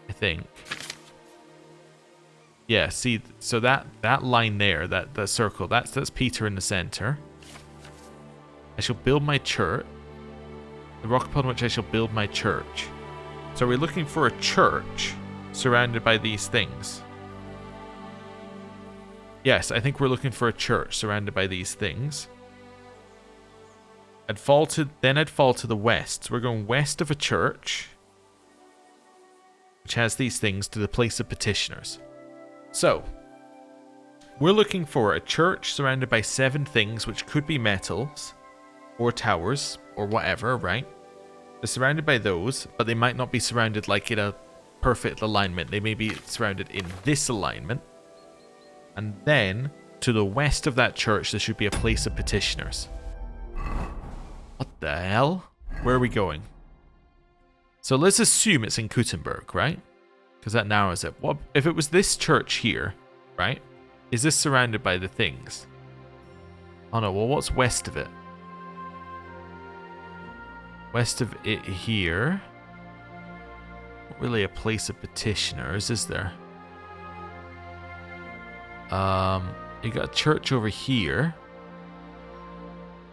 I think. Yeah, see, so that line there, that circle, that's Peter in the center. I shall build my church. The rock upon which I shall build my church. So we're looking for a church surrounded by these things. Yes, I think we're looking for a church surrounded by these things. I'd fall to the west. So we're going west of a church, which has these things, to the place of petitioners. So, we're looking for a church surrounded by 7 things, which could be metals, or towers, or whatever, right? They're surrounded by those, but they might not be surrounded like in a perfect alignment. They may be surrounded in this alignment. And then, to the west of that church, there should be a place of petitioners. What the hell? Where are we going? So let's assume it's in Kuttenberg, right? Because that narrows it. What if it was this church here, right? Is this surrounded by the things? Oh no, well what's west of it? West of it here. Not really a place of petitioners, is there? You got a church over here.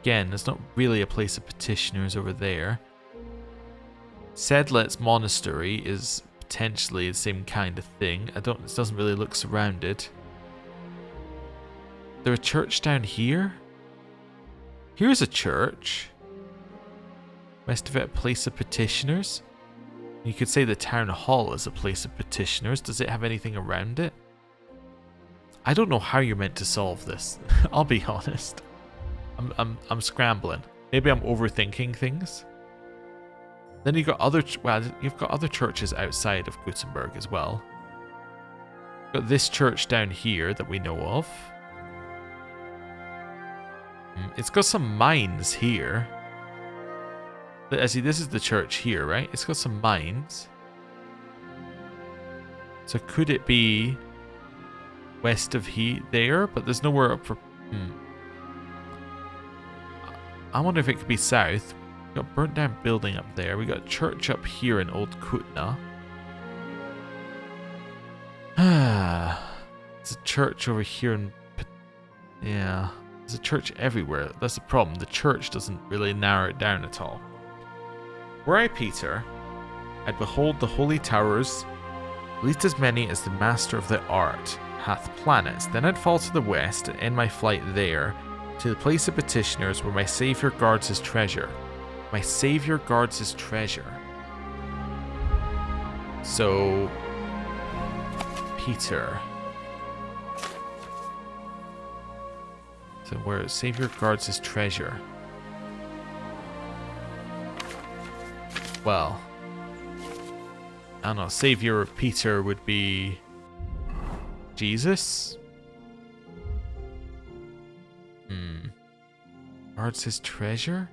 Again, there's not really a place of petitioners over there. Sedlet's monastery is potentially the same kind of thing. It doesn't really look surrounded. There a church down here? Here's a church. West of it, a place of petitioners. You could say the town hall is a place of petitioners. Does it have anything around it? I don't know how you're meant to solve this. I'll be honest. I'm scrambling. Maybe I'm overthinking things. Then you've got other churches outside of Kuttenberg as well. Got this church down here that we know of. It's got some mines here. See, this is the church here, right? It's got some mines. So could it be west of there? But there's nowhere up for... I wonder if it could be south. We got burnt down building up there. We got a church up here in Old Kutna. There's a church over here in... Yeah. There's a church everywhere. That's the problem. The church doesn't really narrow it down at all. Were I Peter, I'd behold the holy towers, at least as many as the master of the art hath planets. Then I'd fall to the west and end my flight there, to the place of petitioners where my Saviour guards his treasure. My Saviour guards his treasure. So, Peter. So where Saviour guards his treasure. Well, I don't know. Saviour of Peter would be Jesus? Guards his treasure?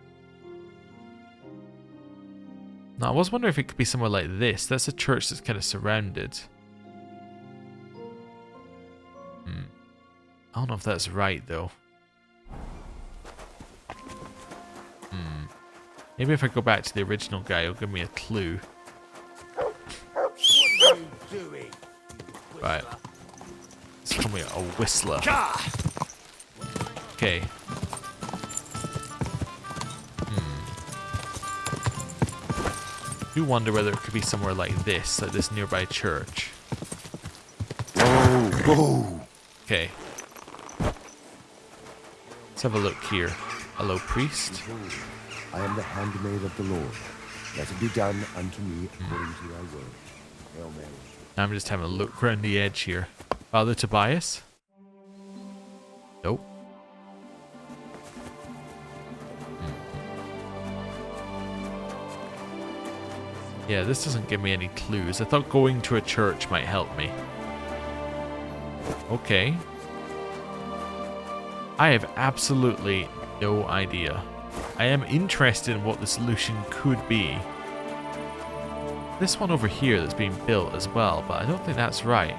No, I was wondering if it could be somewhere like this. That's a church that's kind of surrounded. I don't know if that's right, though. Maybe if I go back to the original guy, he'll give me a clue. Right. Let's call me a whistler. Okay. I do wonder whether it could be somewhere like this nearby church. Whoa. Okay. Let's have a look here. Hello, priest. I am the handmaid of the Lord. Let it be done unto me according to thy word. Hail Mary. I'm just having a look around the edge here. Father Tobias? Nope. Yeah, this doesn't give me any clues. I thought going to a church might help me. Okay. I have absolutely no idea. I am interested in what the solution could be. This one over here that's being built as well, but I don't think that's right.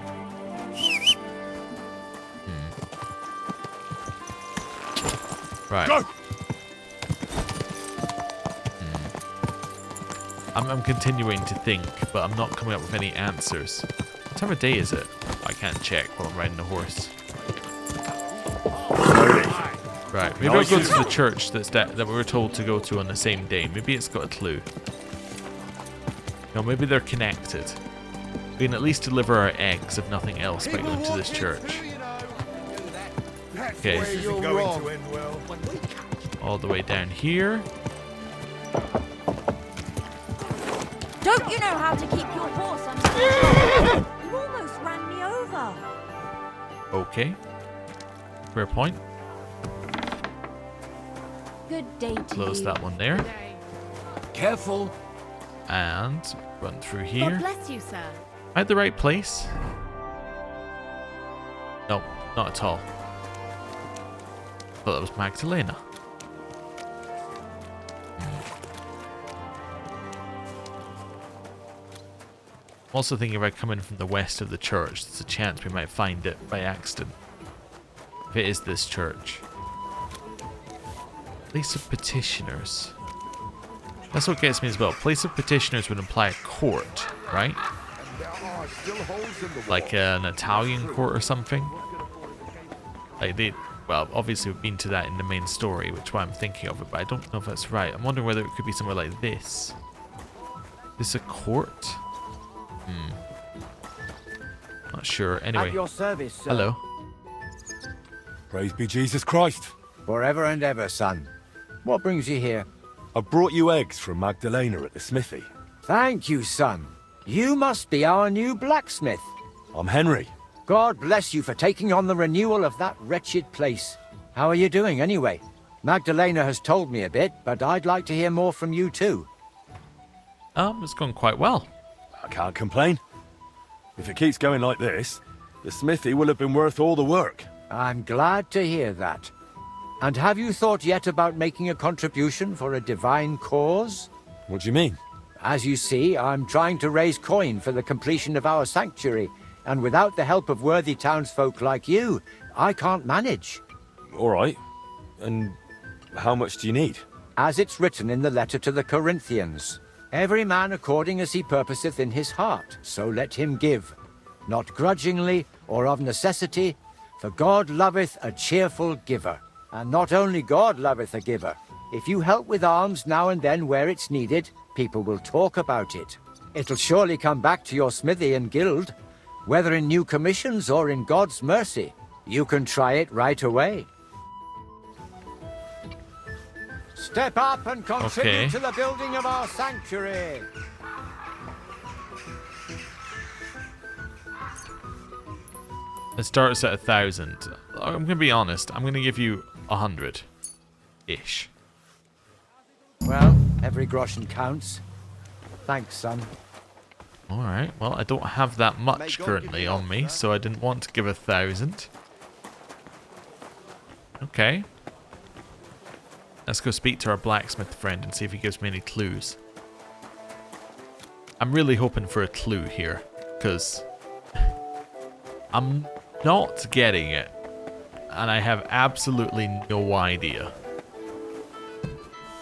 Right. Go! I'm continuing to think, but I'm not coming up with any answers. What time of day is it? I can't check while I'm riding the horse. Right, maybe I'll go to the church that we were told to go to on the same day. Maybe it's got a clue. No, maybe they're connected. We can at least deliver our eggs, if nothing else, by going to this church. Okay. All the way down here. Don't you know how to keep your horse under control? You almost ran me over. Okay. Fair point. Good day to Close you. that one there. Careful. And run through here. God bless you, sir. Am I at the right place? No, not at all. Thought that was Magdalena. I'm also thinking about coming from the west of the church. There's a chance we might find it by accident. If it is this church. Place of petitioners. That's what gets me as well. Place of petitioners would imply a court, right? Like an Italian court or something. Like they, well, obviously we've been to that in the main story, which is why I'm thinking of it, but I don't know if that's right. I'm wondering whether it could be somewhere like this. Is this a court? Not sure. Anyway. At your service, sir. Hello. Praise be Jesus Christ. Forever and ever, son. What brings you here? I brought you eggs from Magdalena at the smithy. Thank you, son. You must be our new blacksmith. I'm Henry. God bless you for taking on the renewal of that wretched place. How are you doing, anyway? Magdalena has told me a bit, but I'd like to hear more from you, too. It's gone quite well. I can't complain. If it keeps going like this, the smithy will have been worth all the work. I'm glad to hear that. And have you thought yet about making a contribution for a divine cause? What do you mean? As you see, I'm trying to raise coin for the completion of our sanctuary, and without the help of worthy townsfolk like you, I can't manage. All right. And how much do you need? As it's written in the letter to the Corinthians, every man according as he purposeth in his heart, so let him give, not grudgingly or of necessity, for God loveth a cheerful giver. And not only God loveth a giver. If you help with alms now and then where it's needed, people will talk about it. It'll surely come back to your smithy and guild, whether in new commissions or in God's mercy. You can try it right away. Step up and contribute to the building of our sanctuary. It starts at 1,000. I'm gonna be honest. I'm gonna give you 100-ish. Well, every groschen counts. Thanks, son. All right. Well, I don't have that much currently on me, so I didn't want to give 1,000. Okay. Let's go speak to our blacksmith friend and see if he gives me any clues. I'm really hoping for a clue here, because I'm not getting it, and I have absolutely no idea.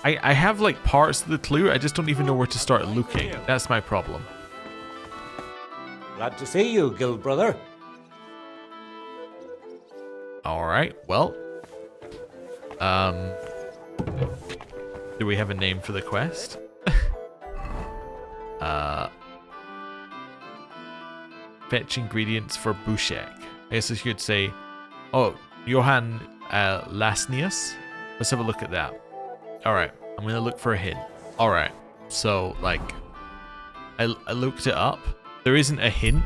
I have like parts of the clue, I just don't even know where to start looking. That's my problem. Glad to see you, guild brother. Alright, well. Do we have a name for the quest? Fetch ingredients for Bushek. I guess I should say, oh, Johann Lasnius. Let's have a look at that. Alright, I'm gonna look for a hint. Alright, so like, I looked it up. There isn't a hint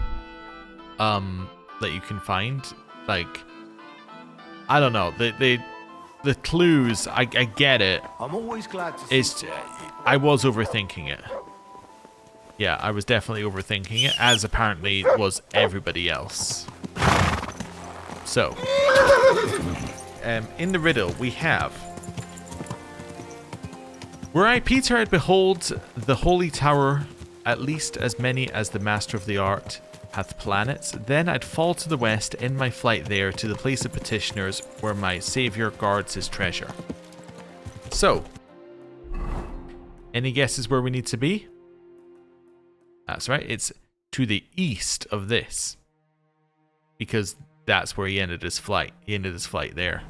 that you can find. Like, I don't know. The clues, I get it. I'm always glad to see I was overthinking it. Yeah, I was definitely overthinking it, as apparently was everybody else. So, in the riddle, we have Were I Peter, I'd behold the holy tower, at least as many as the master of the art hath planets. Then I'd fall to the west, end my flight there to the place of petitioners, where my saviour guards his treasure. So, any guesses where we need to be? That's right, it's to the east of this. Because that's where he ended his flight. He ended his flight there.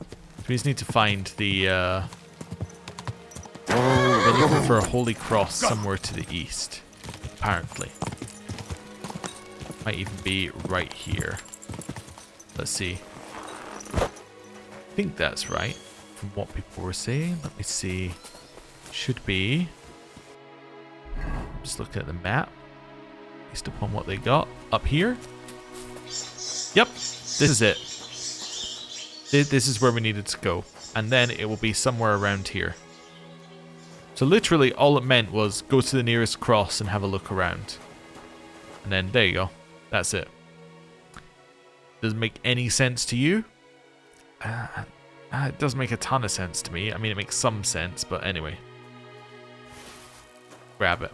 So we just need to find the, we're looking for a holy cross somewhere to the east. Apparently. Might even be right here. Let's see. I think that's right. From what people were saying. Let me see. Should be. I'm just looking at the map. Based upon what they got. Up here. Yep. This is it. This is where we needed to go. And then it will be somewhere around here. So literally all it meant was go to the nearest cross and have a look around. And then there you go. That's it. Doesn't make any sense to you? It doesn't make a ton of sense to me. I mean, it makes some sense, but anyway. Grab it.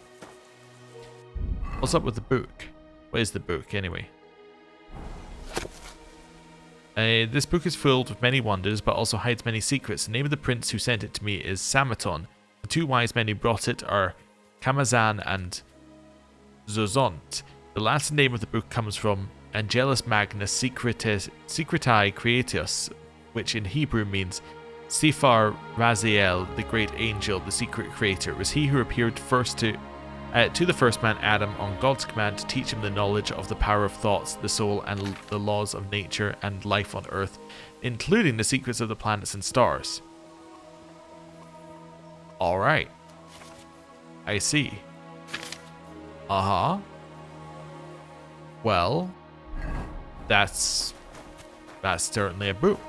What's up with the book? What is the book, anyway? This book is filled with many wonders, but also hides many secrets. The name of the prince who sent it to me is Samaton. The two wise men who brought it are Kamazan and Zozont. The Latin name of the book comes from Angelus Magnus Secretae Creatus, which in Hebrew means Sephar Raziel, the great angel, the secret creator. It was he who appeared first to the first man Adam on God's command to teach him the knowledge of the power of thoughts, the soul, and the laws of nature and life on earth, including the secrets of the planets and stars. Alright. I see. Uh-huh. Well, that's certainly a book.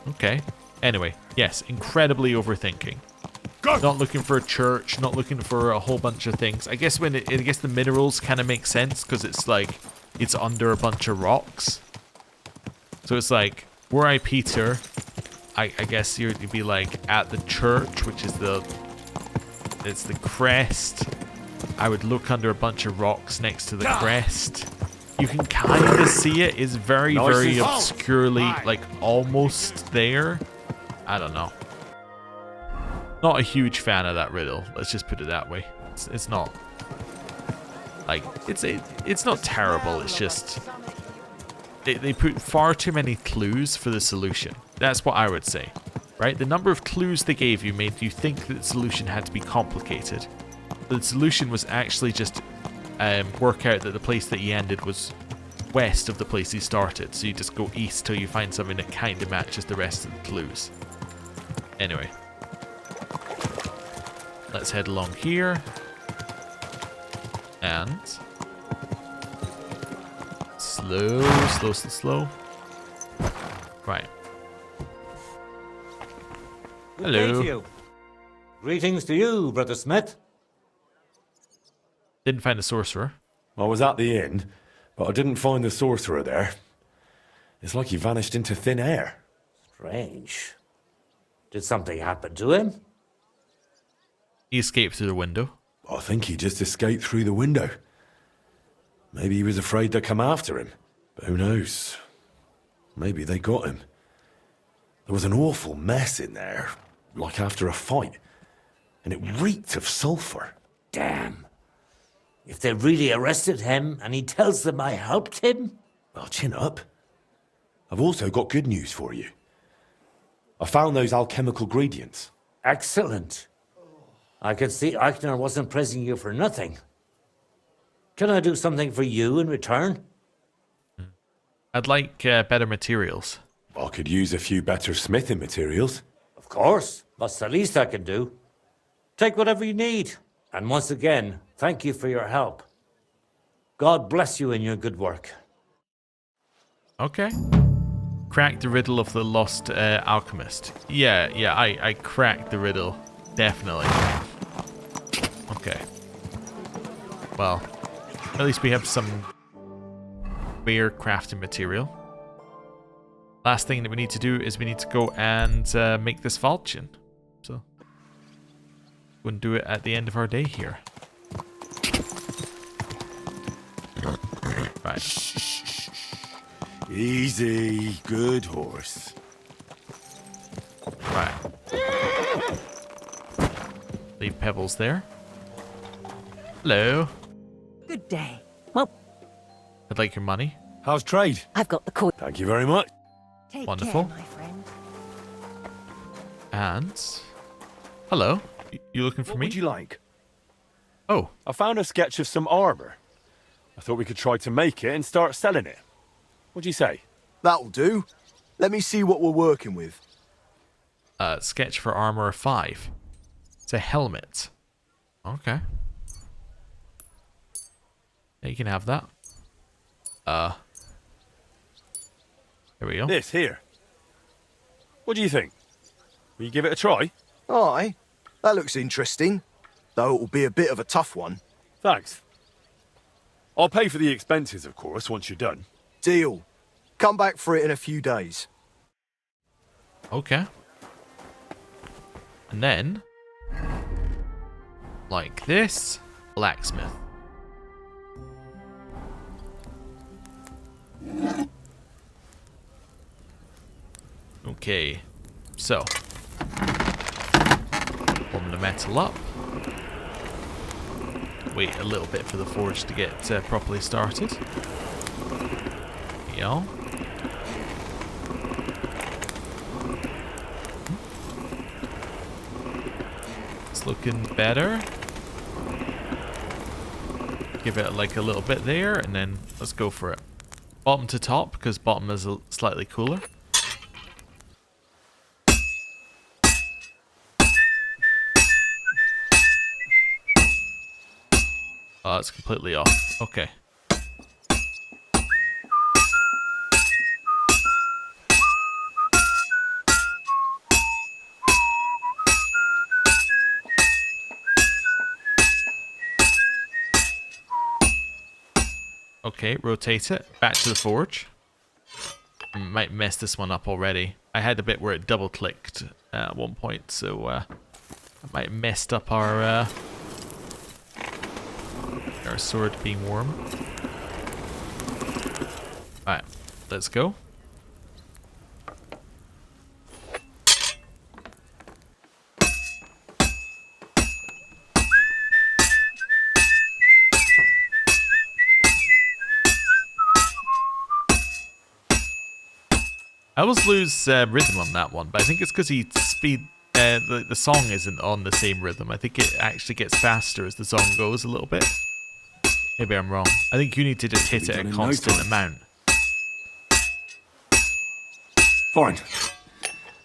Okay. Anyway, yes, incredibly overthinking. Not looking for a church, not looking for a whole bunch of things. I guess the minerals kind of make sense because it's like it's under a bunch of rocks. So it's like, were I Peter, I guess you'd be like at the church, which is it's the crest. I would look under a bunch of rocks next to the crest. You can kind of see it. It's very, very obscurely, like almost there. I don't know. Not a huge fan of that riddle. Let's just put it that way. It's not like it's not terrible. It's just they put far too many clues for the solution. That's what I would say, right? The number of clues they gave you made you think that the solution had to be complicated. But the solution was actually just work out that the place that he ended was west of the place he started. So you just go east till you find something that kind of matches the rest of the clues. Anyway. Let's head along here. And slow. Right. Hello. Greetings to you, Brother Smith. Didn't find the sorcerer. I was at the inn, but I didn't find the sorcerer there. It's like he vanished into thin air. Strange. Did something happen to him? He escaped through the window. I think he just escaped through the window. Maybe he was afraid they'd come after him. But who knows? Maybe they got him. There was an awful mess in there, like after a fight. And it reeked of sulphur. Damn. If they really arrested him and he tells them I helped him? Well, chin up. I've also got good news for you. I found those alchemical ingredients. Excellent. I can see Eichner wasn't praising you for nothing. Can I do something for you in return? I'd like better materials. I could use a few better smithing materials. Of course. That's the least I can do. Take whatever you need. And once again, thank you for your help. God bless you in your good work. Okay. Crack the riddle of the lost alchemist. Yeah, I cracked the riddle. Definitely. Okay. Well, at least we have some rare crafting material. Last thing that we need to do is we need to go and make this falchion. So, Go and do it at the end of our day here. Right. Easy. Good horse. Right. Leave Pebbles there. Hello. Good day. Well, I'd like your money. How's trade? I've got the coin. Thank you very much. Take Wonderful. care, my friend. And... Hello. You looking for What me? would you like? Oh. I found a sketch of some armour. I thought we could try to make it and start selling it. What'd you say? That'll do. Let me see what we're working with. Sketch for armor 5. It's a helmet. Okay. Yeah, you can have that. There we go. This here. What do you think? Will you give it a try? Aye, that looks interesting. Though it'll be a bit of a tough one. Thanks. I'll pay for the expenses, of course, once you're done. Deal. Come back for it in a few days. Okay. And then, like this, blacksmith. Okay, so warm the metal up. Wait a little bit for the forge to get properly started. Yeah. It's looking better. Give it like a little bit there, and then let's go for it. Bottom to top, because bottom is slightly cooler. Oh, it's completely off. Okay. Okay, rotate it. Back to the forge. I might mess this one up already. I had a bit where it double clicked at one point, so I might have messed up our sword being warm. Alright, let's go. I always lose rhythm on that one, but I think it's because the song isn't on the same rhythm. I think it actually gets faster as the song goes a little bit. Maybe I'm wrong. I think you need to just hit it a constant amount. Fine.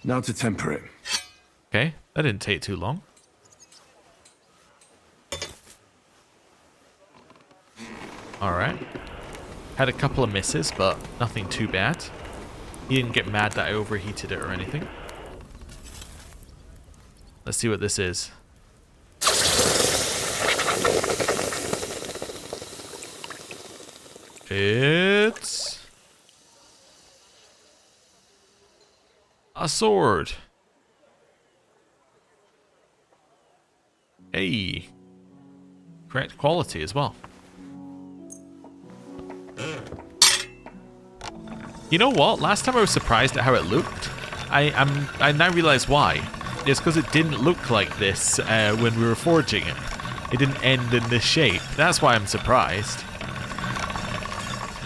Now to temper it. Okay, that didn't take too long. Alright. Had a couple of misses, but nothing too bad. He didn't get mad that I overheated it or anything. Let's see what this is. It's a sword. Hey, correct quality as well. You know what? Last time I was surprised at how it looked. I now realize why. It's because it didn't look like this when we were forging it. It didn't end in this shape. That's why I'm surprised.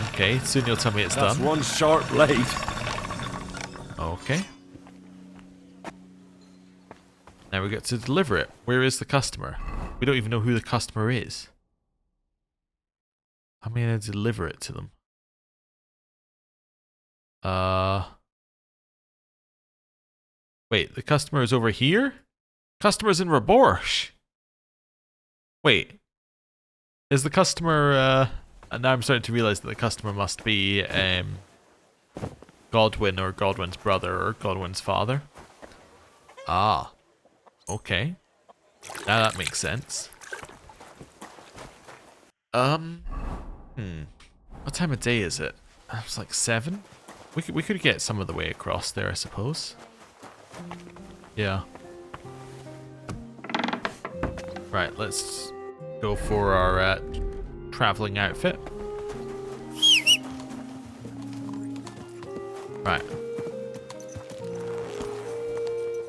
Okay, soon you'll tell me it's done. That's one sharp blade. Okay. Now we get to deliver it. Where is the customer? We don't even know who the customer is. How am I going to deliver it to them? Wait, the customer is over here? Customer's in Raborsh. Wait. Is the customer, now I'm starting to realize that the customer must be, Godwin or Godwin's brother or Godwin's father. Ah. Okay. Now that makes sense. What time of day is it? It's like 7? We could get some of the way across there, I suppose. Yeah. Right, let's go for our traveling outfit. Right.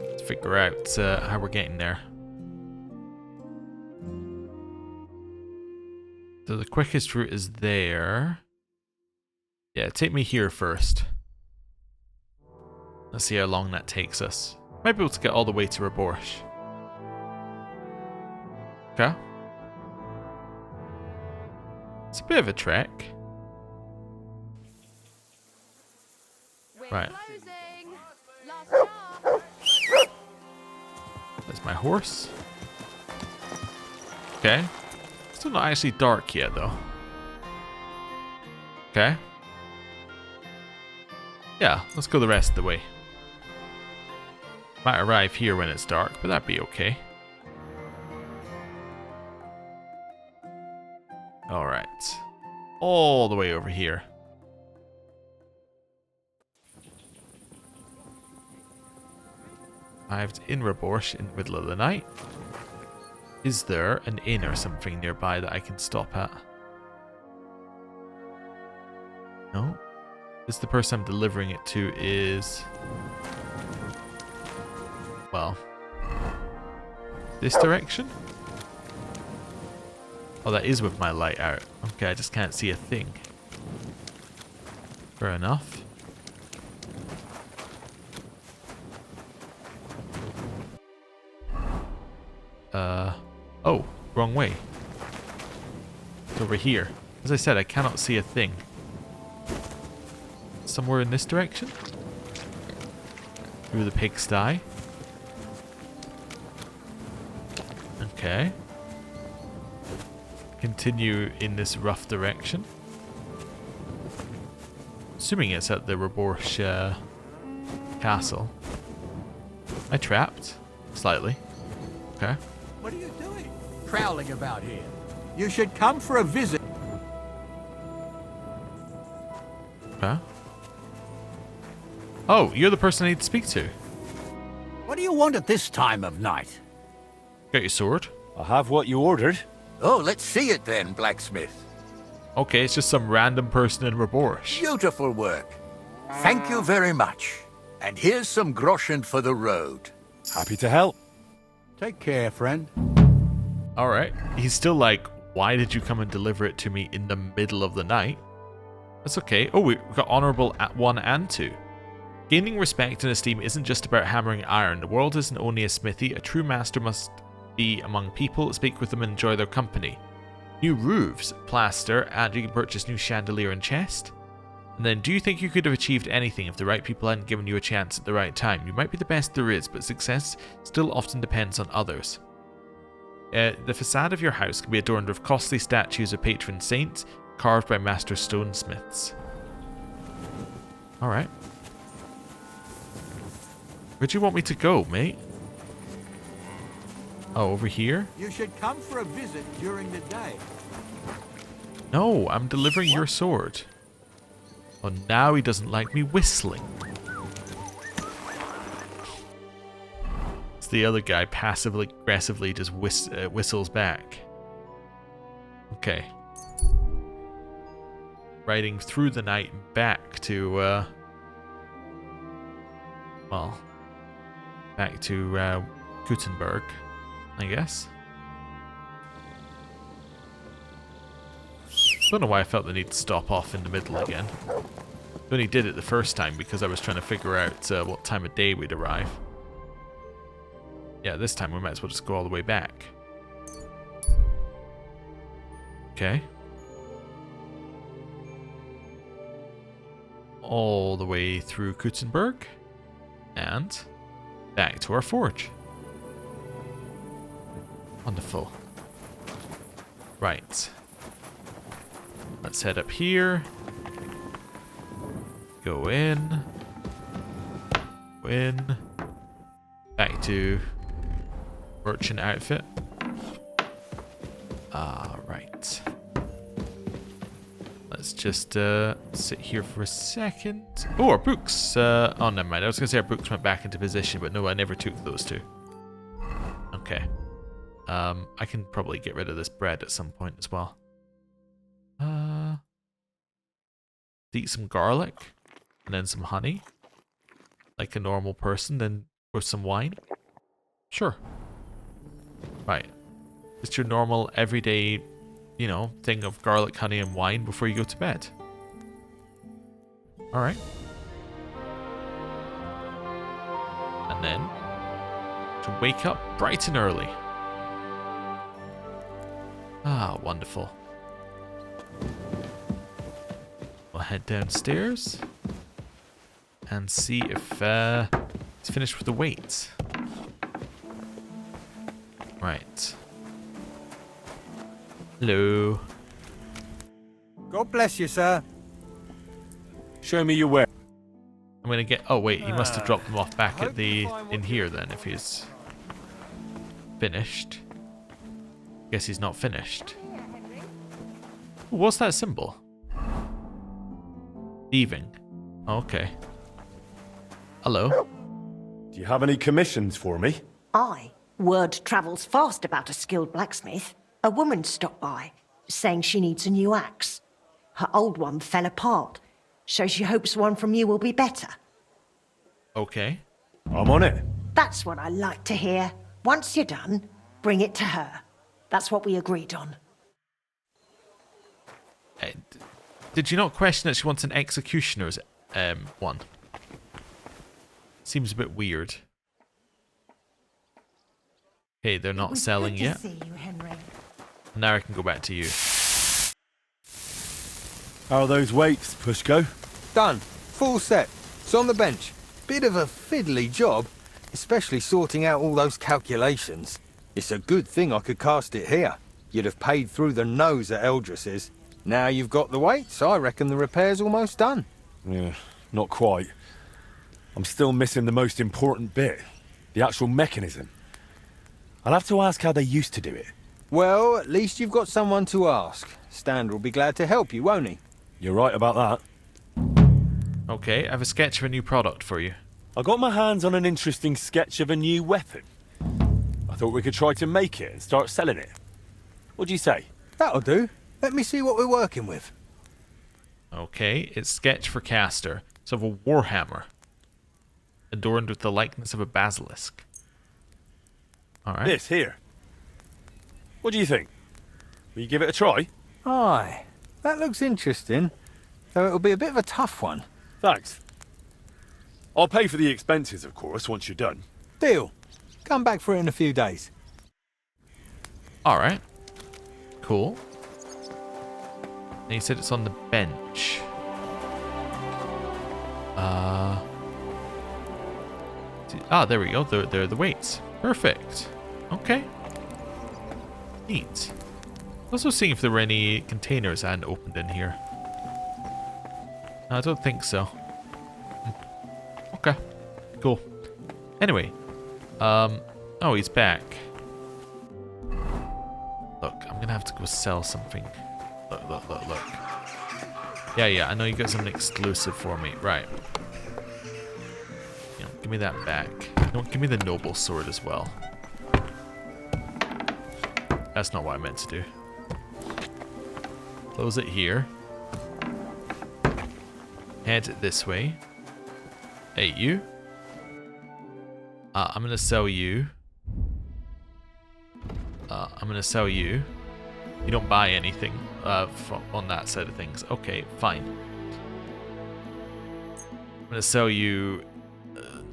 Let's figure out how we're getting there. So the quickest route is there. Yeah, take me here first. Let's see how long that takes us. Might be able to get all the way to Raborsh. Okay. It's a bit of a trek. Right. That's my horse. Okay. Still not actually dark yet, though. Okay. Yeah, let's go the rest of the way. Might arrive here when it's dark, but that'd be okay. Alright. All the way over here. Arrived in Raborsh in the middle of the night. Is there an inn or something nearby that I can stop at? No. This the person I'm delivering it to is... well... this direction? Oh, that is with my light out. Okay, I just can't see a thing. Fair enough. Oh, wrong way. It's over here. As I said, I cannot see a thing. Somewhere in this direction? Through the pigsty. Okay. Continue in this rough direction. Assuming it's at the Raborsh castle. I trapped? Slightly. Okay. What are you doing? Prowling about here. You should come for a visit. Okay. Oh, you're the person I need to speak to. What do you want at this time of night? Got your sword? I have what you ordered. Oh, let's see it then, blacksmith. Okay, it's just some random person in Raborsh. Beautiful work. Thank you very much. And here's some groschen for the road. Happy to help. Take care, friend. Alright. He's still like, why did you come and deliver it to me in the middle of the night? That's okay. Oh, we've got honorable at 1 and 2. Gaining respect and esteem isn't just about hammering iron. The world isn't only a smithy. A true master must be among people, speak with them and enjoy their company. New roofs, plaster, and you can purchase new chandelier and chest. And then, do you think you could have achieved anything if the right people hadn't given you a chance at the right time? You might be the best there is, but success still often depends on others. The facade of your house can be adorned with costly statues of patron saints carved by master stonesmiths. Alright. Where'd you want me to go, mate? Oh, over here? You should come for a visit during the day. No, I'm delivering your sword. Oh, now he doesn't like me whistling. It's the other guy passively aggressively just whistles back. Okay. Riding through the night and back to, well, back to Kuttenberg, I guess. Don't know why I felt the need to stop off in the middle again. I only did it the first time because I was trying to figure out what time of day we'd arrive. Yeah, this time we might as well just go all the way back. Okay. All the way through Kuttenberg. And back to our forge. Wonderful. Right. Let's head up here. Go in. Go in. Back to merchant outfit. Right. Let's just sit here for a second. Oh, our books. Oh, never mind. I was going to say our books went back into position, but no, I never took those two. Okay. I can probably get rid of this bread at some point as well. Eat some garlic and then some honey, like a normal person, then with some wine. Sure. Right. Just your normal everyday, you know, thing of garlic, honey, and wine before you go to bed. All right. And then to wake up bright and early. Ah, wonderful. We'll head downstairs and see if it's finished with the weights. Right. Hello. God bless you, sir. Show me your way. I'm gonna get. Oh wait, he must have dropped them off back at the in here then. If he's finished, guess he's not finished. Ooh, what's that symbol? Thieving. Okay. Hello. Do you have any commissions for me? Aye. Word travels fast about a skilled blacksmith. A woman stopped by, saying she needs a new axe. Her old one fell apart, so she hopes one from you will be better. Okay. I'm on it. That's what I like to hear. Once you're done, bring it to her. That's what we agreed on. Did you not question that she wants an executioner's one? Seems a bit weird. Okay, they're not selling yet. See you, Henry. Now I can go back to you. How are those weights, Pushko? Done. Full set. It's on the bench. Bit of a fiddly job, especially sorting out all those calculations. It's a good thing I could cast it here. You'd have paid through the nose at Eldris's. Now you've got the weights, I reckon the repair's almost done. Yeah, not quite. I'm still missing the most important bit. The actual mechanism. I'll have to ask how they used to do it. Well, at least you've got someone to ask. Stander will be glad to help you, won't he? You're right about that. Okay, I have a sketch of a new product for you. I got my hands on an interesting sketch of a new weapon. I thought we could try to make it and start selling it. What do you say? That'll do. Let me see what we're working with. Okay, it's sketch for caster. It's of a warhammer, adorned with the likeness of a basilisk. Alright. This here. What do you think? Will you give it a try? Aye, that looks interesting, though it'll be a bit of a tough one. Thanks. I'll pay for the expenses, of course, once you're done. Deal. Come back for it in a few days. Alright. Cool. And he said it's on the bench. There we go. There are the weights. Perfect. Okay. Neat. Also seeing if there were any containers I hadn't opened in here. No, I don't think so. Okay. Cool. Anyway. Oh, he's back. Look, I'm gonna have to go sell something. Look. Yeah, I know you got something exclusive for me. Right. You know, give me that back. Don't give me the noble sword as well. That's not what I meant to do. Close it here. Head this way. Hey, you. I'm gonna sell you. I'm gonna sell you. You don't buy anything on that side of things. Okay, fine. I'm gonna sell you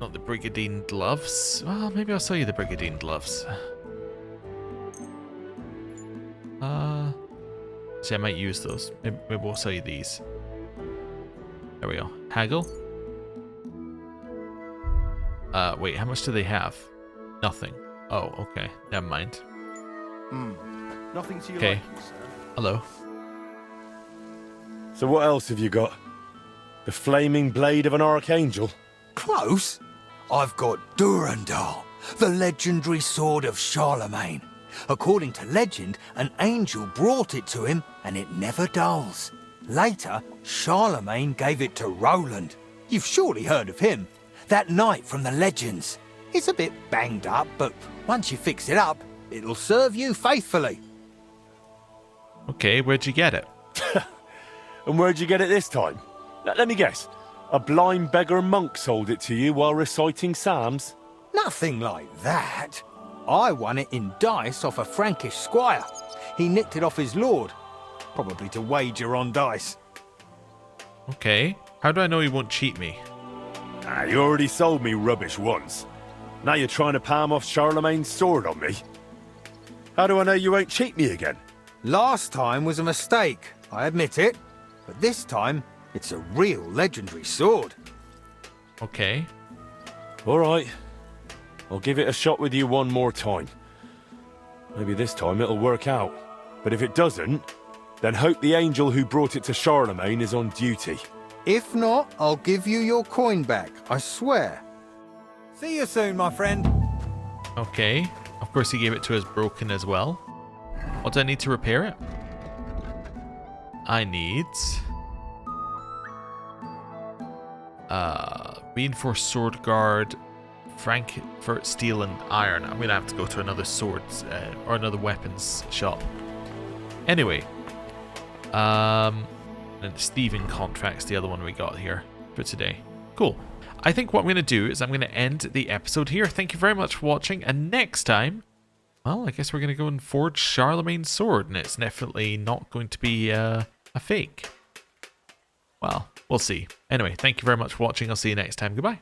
not the Brigadine gloves. Well, maybe I'll sell you the Brigadine gloves. See, I might use those. Maybe we'll sell you these. There we go. Haggle. Wait, how much do they have? Nothing. Oh, okay. Never mind. Nothing to your Okay. liking, sir. Hello. So what else have you got? The flaming blade of an archangel? Close. I've got Durandal, the legendary sword of Charlemagne. According to legend, an angel brought it to him and it never dulls. Later, Charlemagne gave it to Roland. You've surely heard of him. That knight from the legends. It's a bit banged up, but once you fix it up, It'll serve you faithfully. Okay, where'd you get it? And where'd you get it this time? Let me guess. A blind beggar monk sold it to you while reciting psalms? Nothing like that. I won it in dice off a Frankish squire. He nicked it off his lord, probably to wager on dice. Okay, how do I know he won't cheat me? You already sold me rubbish once. Now you're trying to palm off Charlemagne's sword on me. How do I know you won't cheat me again? Last time was a mistake, I admit it. But this time, it's a real legendary sword. Okay. All right. I'll give it a shot with you one more time. Maybe this time it'll work out. But if it doesn't, then hope the angel who brought it to Charlemagne is on duty. If not, I'll give you your coin back, I swear. See you soon, my friend. Okay. Of course he gave it to us broken as well. What do I need to repair it? I need... reinforced sword guard, Frankfurt steel and iron. I'm going to have to go to another swords or another weapons shop. Anyway. And thieving contracts, the other one we got here for today. Cool. I think what I'm going to do is I'm going to end the episode here. Thank you very much for watching. And next time, well, I guess we're going to go and forge Charlemagne's sword. And it's definitely not going to be a fake. Well, we'll see. Anyway, thank you very much for watching. I'll see you next time. Goodbye.